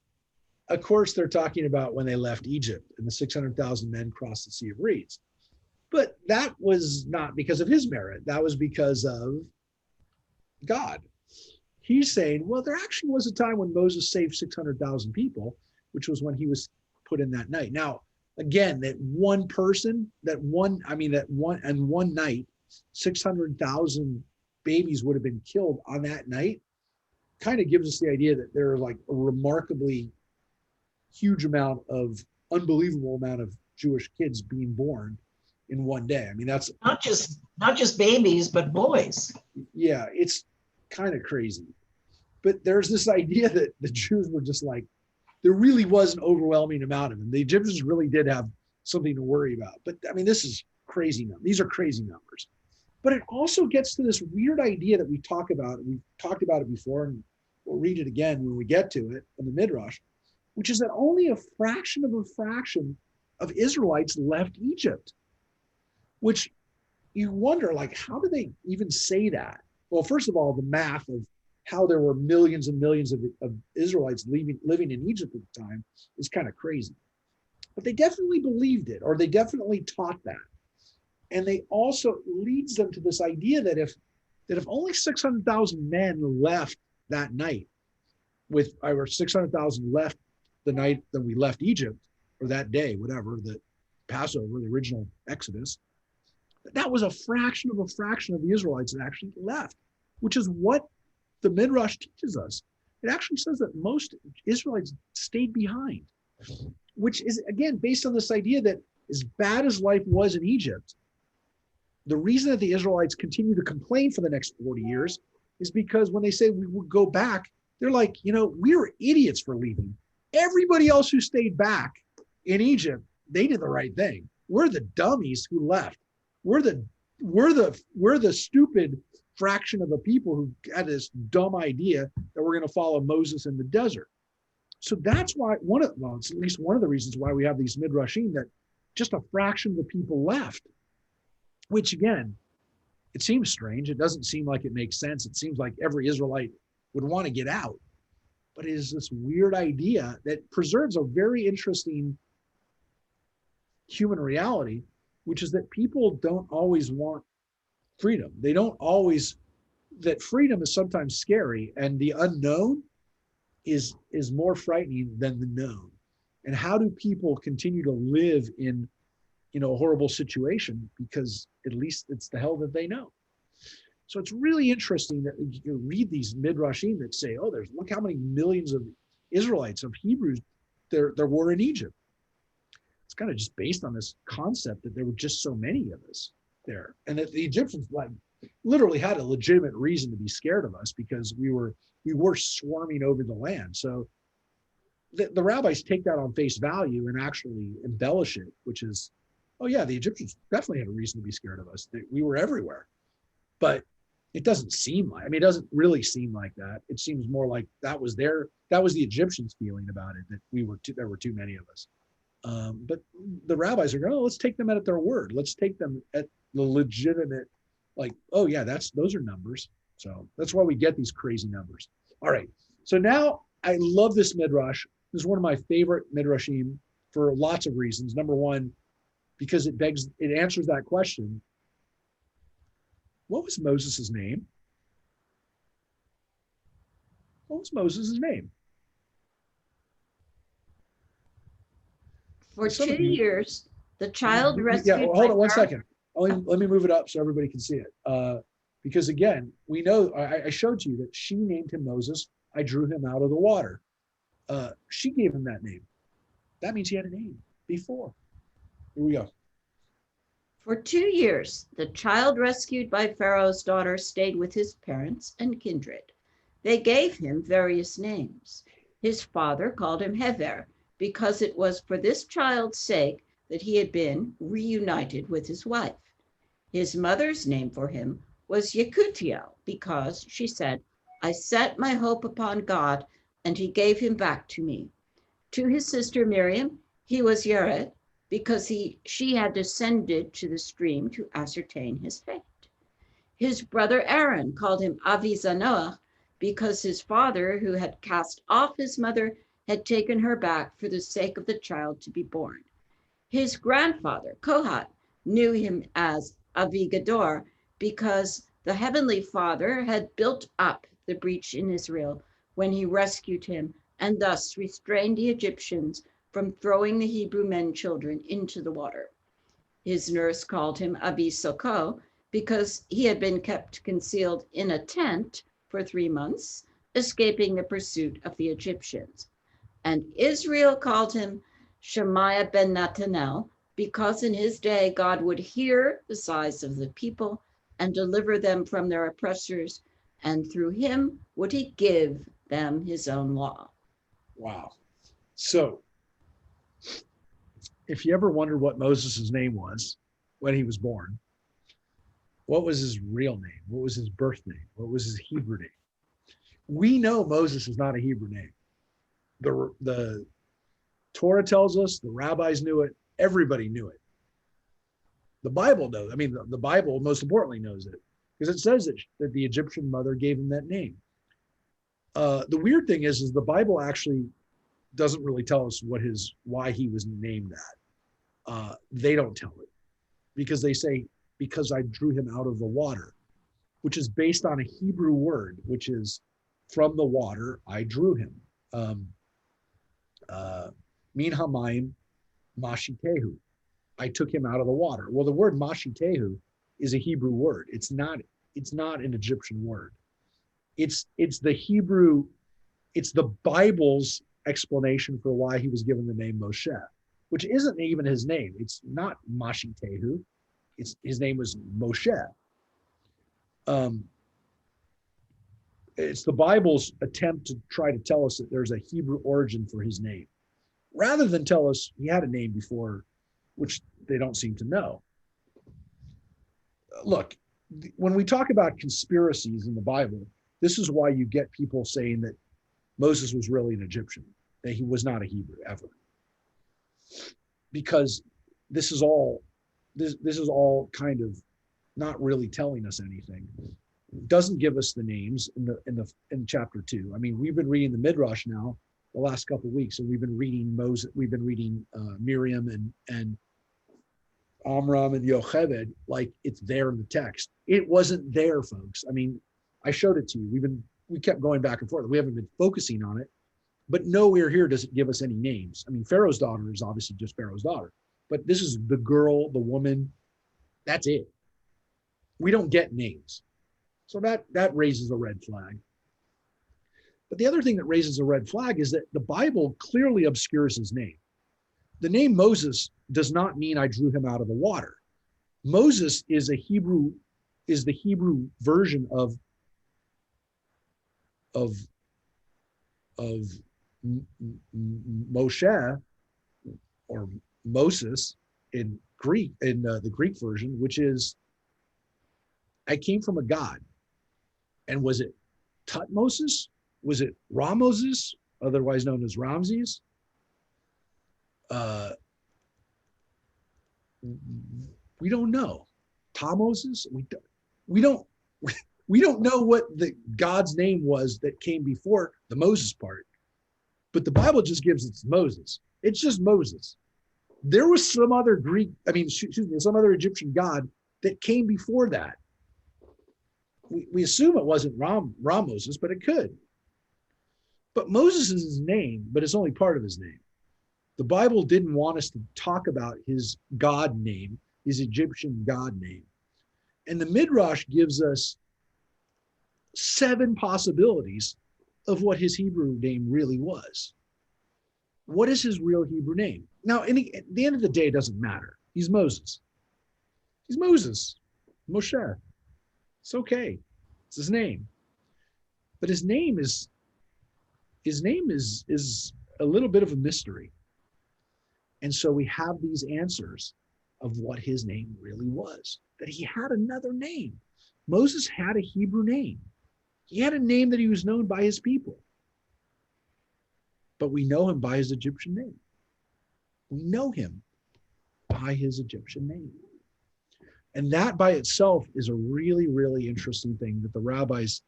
of course, they're talking about when they left Egypt and the 600,000 men crossed the Sea of Reeds. But that was not because of his merit. That was because of God. He's saying, well, there actually was a time when Moses saved 600,000 people, which was when he was put in that night. Now, again, that one night, 600,000 babies would have been killed on that night. Kind of gives us the idea that there are like a remarkably unbelievable amount of Jewish kids being born in one day. I mean, that's not just babies, but boys. Yeah, it's kind of crazy. But there's this idea that the Jews were just like, there really was an overwhelming amount of them. The Egyptians really did have something to worry about. But I mean, this is crazy. These are crazy numbers. But it also gets to this weird idea that we talk about. We've talked about it before, and we'll read it again when we get to it in the Midrash, which is that only a fraction of Israelites left Egypt, which you wonder, like, how do they even say that? Well, first of all, the math of how there were millions and millions of Israelites living in Egypt at the time is kind of crazy. But they definitely believed it, or they definitely taught that. And they also leads them to this idea that if only 600,000 men left that night, with over 600,000 left the night that we left Egypt, or that day, whatever, the Passover, the original Exodus, that was a fraction of the Israelites that actually left, which is what the Midrash teaches us. It actually says that most Israelites stayed behind, which is, again, based on this idea that as bad as life was in Egypt, the reason that the Israelites continue to complain for the next 40 years is because when they say we will go back, they're like, we were idiots for leaving. Everybody else who stayed back in Egypt, they did the right thing. We're the dummies who left. We're the stupid fraction of the people who had this dumb idea that we're going to follow Moses in the desert. So that's why it's at least one of the reasons why we have these midrashim that just a fraction of the people left, which again, it seems strange. It doesn't seem like it makes sense. It seems like every Israelite would want to get out, but it is this weird idea that preserves a very interesting human reality, which is that people don't always want freedom. They don't always, that freedom is sometimes scary, and the unknown is more frightening than the known. And how do people continue to live in a horrible situation because at least it's the hell that they know? So it's really interesting that you read these midrashim that say, oh, look how many millions of Israelites, of Hebrews there were in Egypt. It's kind of just based on this concept that there were just so many of us there, and that the Egyptians literally had a legitimate reason to be scared of us because we were swarming over the land. So the rabbis take that on face value and actually embellish it, which is, oh yeah, the Egyptians definitely had a reason to be scared of us. We were everywhere. But it doesn't really seem like that. It seems more like that was the Egyptians' feeling about it, that there were too many of us. But the rabbis are going, let's take them at their word. Let's take them at the legitimate, oh yeah, those are numbers. So that's why we get these crazy numbers. All right. So now I love this midrash. This is one of my favorite midrashim for lots of reasons. Number one, because it answers that question. What was Moses' name? What was Moses' name? For 2 years, the child rescued. Yeah, hold on 1 second. Let me move it up so everybody can see it. Because again, we know, I showed you that she named him Moses. I drew him out of the water. She gave him that name. That means he had a name before. Here we go. For 2 years, the child rescued by Pharaoh's daughter stayed with his parents and kindred. They gave him various names. His father called him Hever, because it was for this child's sake that he had been reunited with his wife. His mother's name for him was Yekutiel, because she said, I set my hope upon God, and he gave him back to me. To his sister Miriam, he was Yered, because she had descended to the stream to ascertain his fate. His brother Aaron called him Avi Zanoah, because his father, who had cast off his mother, had taken her back for the sake of the child to be born. His grandfather, Kohat, knew him as Avi Gador, because the Heavenly Father had built up the breach in Israel when he rescued him, and thus restrained the Egyptians from throwing the Hebrew men children into the water. His nurse called him Abi Soko, because he had been kept concealed in a tent for 3 months, escaping the pursuit of the Egyptians. And Israel called him Shemaiah ben Nathanael, because in his day God would hear the sighs of the people and deliver them from their oppressors, and through him would he give them his own law. Wow. So if you ever wondered what Moses' name was when he was born, what was his real name? What was his birth name? What was his Hebrew name? We know Moses is not a Hebrew name. The Torah tells us, the rabbis knew it, everybody knew it. The Bible knows. I mean, the Bible most importantly knows it, because it says that the Egyptian mother gave him that name. The weird thing is the Bible actually doesn't really tell us why he was named that. They don't tell it because they say, because I drew him out of the water, which is based on a Hebrew word, which is from the water, I drew him. Min hamayim mashitehu. I took him out of the water. Well, the word mashitehu is a Hebrew word. It's not an Egyptian word. It's the Hebrew, it's the Bible's explanation for why he was given the name Moshe, which isn't even his name. It's not Mashitehu. His name was Moshe. It's the Bible's attempt to try to tell us that there's a Hebrew origin for his name, rather than tell us he had a name before, which they don't seem to know. Look, when we talk about conspiracies in the Bible, this is why you get people saying that Moses was really an Egyptian, that he was not a Hebrew ever. Because this is all kind of not really telling us anything. It doesn't give us the names in chapter 2. I mean, we've been reading the Midrash now the last couple of weeks, and we've been reading Miriam and Amram and Yocheved like it's there in the text. It wasn't there, folks. I mean, I showed it to you. We kept going back and forth. We haven't been focusing on it, but nowhere here does it give us any names. I mean, Pharaoh's daughter is obviously just Pharaoh's daughter, but this is the girl, the woman. That's it. We don't get names. So that raises a red flag. But the other thing that raises a red flag is that the Bible clearly obscures his name. The name Moses does not mean I drew him out of the water. Moses is the Hebrew version of Moshe or Moses in Greek, in the Greek version, which is I came from a god. And was it Tutmosis? Was it Ramoses, otherwise known as Ramses? We don't know. Tammoses? We don't know what the God's name was that came before the Moses part. But the Bible just gives it Moses. It's just Moses. There was some other some other Egyptian god that came before that. We assume it wasn't Moses, but it could. But Moses is his name, but it's only part of his name. The Bible didn't want us to talk about his God name, his Egyptian God name. And the Midrash gives us 7 possibilities of what his Hebrew name really was. What is his real Hebrew name? Now, at the end of the day, it doesn't matter. He's Moses. He's Moses, Moshe. It's okay. It's his name. But his name is a little bit of a mystery. And so we have these answers of what his name really was, that he had another name. Moses had a Hebrew name. He had a name that he was known by his people. But we know him by his Egyptian name. We know him by his Egyptian name. And that by itself is a really, really interesting thing that the rabbis,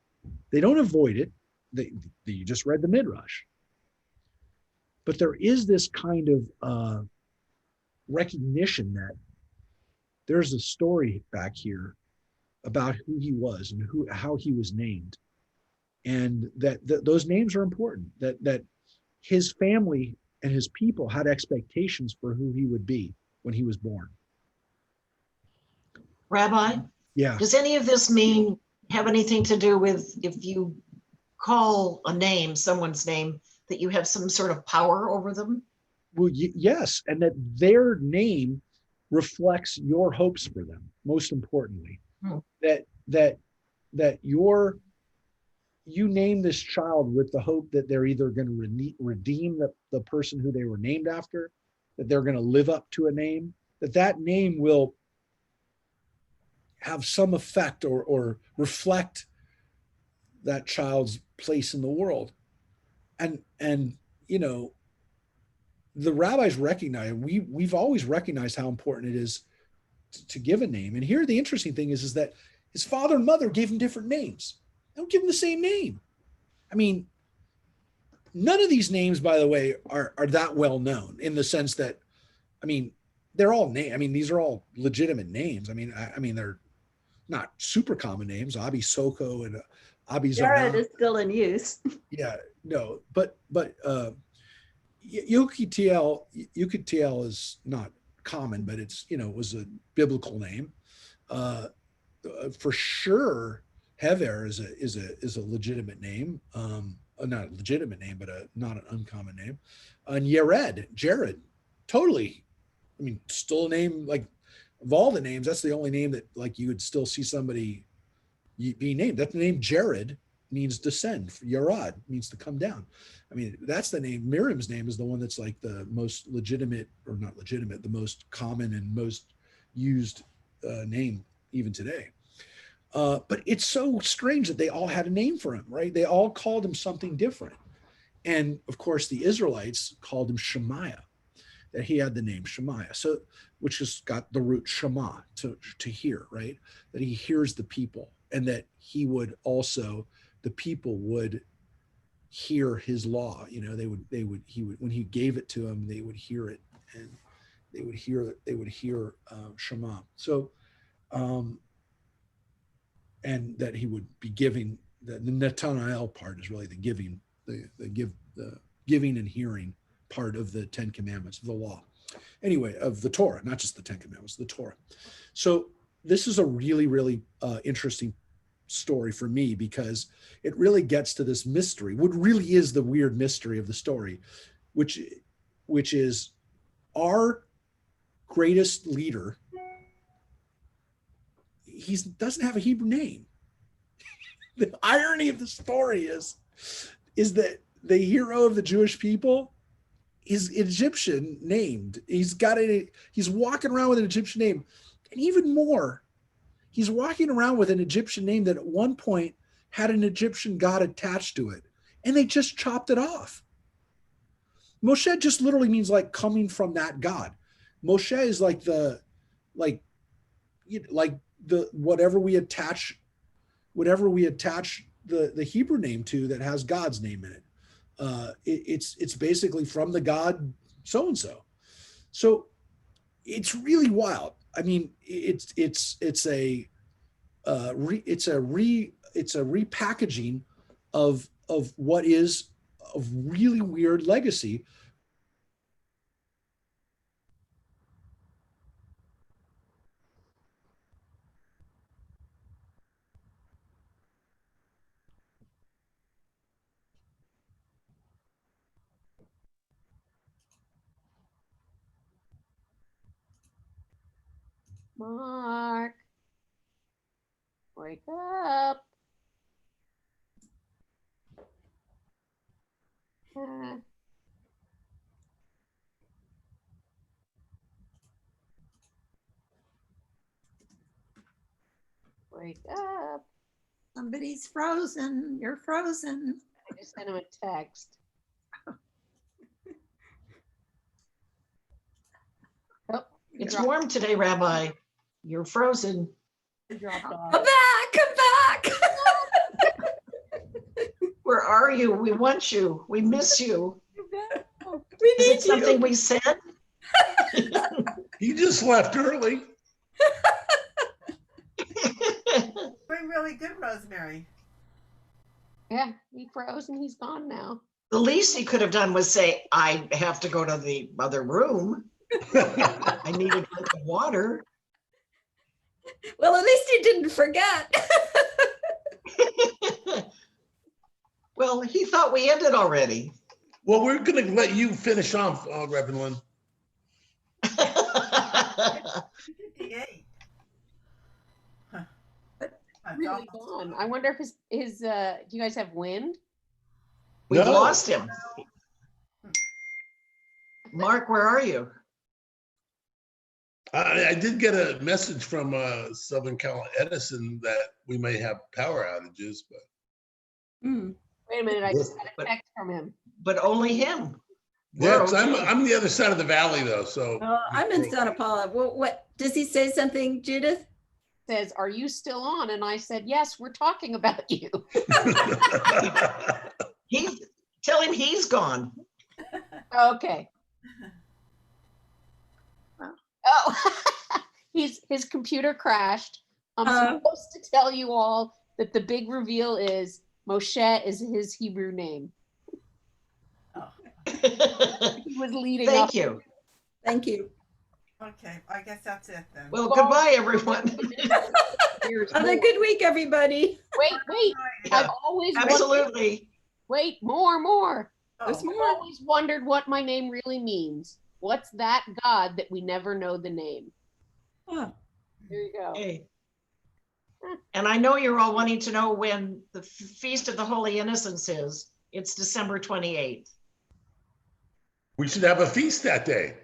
they don't avoid it. You just read the Midrash. But there is this kind of recognition that there's a story back here about who he was and how he was named. And that those names are important, that his family and his people had expectations for who he would be when he was born. Rabbi, Yeah. does any of this have anything to do with if you call a name, someone's name, that you have some sort of power over them? Well, yes, and that their name reflects your hopes for them. Most importantly, that you name this child with the hope that they're either going to redeem the person who they were named after, that they're going to live up to a name, that name will have some effect or reflect that child's place in the world. And you know, the rabbis recognize, we've always recognized how important it is to give a name. And here the interesting thing is that his father and mother gave him different names. They don't give him the same name. I mean, none of these names, by the way, are that well known in the sense that, I mean, they're all name. I mean, these are all legitimate names. I mean, I mean, they're not super common names. Abi Soko and Abi Jared Zona. is still in use. Yeah, no, but Yukitiel is not common, but it's, you know, it was a biblical name. For sure, Hever is a legitimate name. Not a legitimate name, but not an uncommon name. And Jared, totally. I mean, still a name, like, of all the names, that's the only name that, like, you would still see somebody be named. That the name Jared means descend. Yarad means to come down. I mean, that's the name. Miriam's name is the one that's like the most legitimate, or not legitimate, the most common and most used name even today. But it's so strange that they all had a name for him, right? They all called him something different. And of course, the Israelites called him Shemaiah, that he had the name Shemaiah. So, which has got the root Shema, to hear, right? That he hears the people, and that he would also, the people would hear his law. You know, he would, when he gave it to them, they would hear it, and they would hear Shema. So, and that he would be giving, the Nathanael part is really the giving, the giving and hearing part of the 10 Commandments, of the law. Anyway, of the Torah, not just the 10 Commandments, the Torah. So this is a really, really interesting story for me, because it really gets to this mystery, what really is the weird mystery of the story, which is our greatest leader. He doesn't have a Hebrew name. The irony of the story is that the hero of the Jewish people is Egyptian named. He's walking around with an Egyptian name. And even more, he's walking around with an Egyptian name that at one point had an Egyptian god attached to it, and they just chopped it off. Moshe just literally means like coming from that god. Moshe is like the whatever we attach the Hebrew name to that has God's name in it. It's basically from the God so-and-so. So it's really wild. I mean, it's a repackaging of what is a really weird legacy. Mark, wake up. Wake up. Somebody's frozen. You're frozen. I just sent him a text. Oh, It's warm today, Rabbi. You're frozen. dropped off. Come back, come back. Where are you? We want you. We miss you. We Is need it something you. we said? He just left early. Doing really good, Rosemary. Yeah, he froze and he's gone now. The least he could have done was say, I have to go to the other room. I need a drink of water. Well, at least he didn't forget. Well, he thought we ended already. Well, we're going to let you finish off, Reverend Lynn. 58. Huh. Really gone. I wonder if his do you guys have wind? We've No. lost him. Mark, where are you? I did get a message from Southern Cal Edison that we may have power outages, but Hmm. Wait a minute, I just got a But- text from him. But only him. yeah, We're 'cause okay. I'm the other side of the valley though, so. I'm in Santa Paula. What does he say something, Judith? Says, are you still on? And I said, yes, we're talking about you. He till him he's gone. Okay. Oh, his computer crashed. I'm supposed to tell you all that the big reveal is Moshe is his Hebrew name. He was leading up. Thank you. Thank you. Okay, I guess that's it then. Well, goodbye, everyone. Have a good week, everybody. Wait. Yeah, I've always wondered, absolutely. wait, more. Oh, There's more. I've always wondered what my name really means. What's that God that we never know the name? Oh, There you go. Okay. And I know you're all wanting to know when the Feast of the Holy Innocents is. It's December 28th. We should have a feast that day.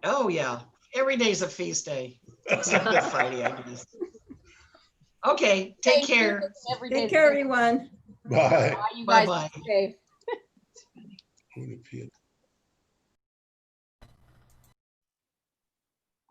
Oh, yeah. Every day's a feast day. Except Good Friday, I guess. Okay, take care. Every day. take care, everyone. Bye. Bye, you guys. Bye-bye. Be safe. Holy Fiat.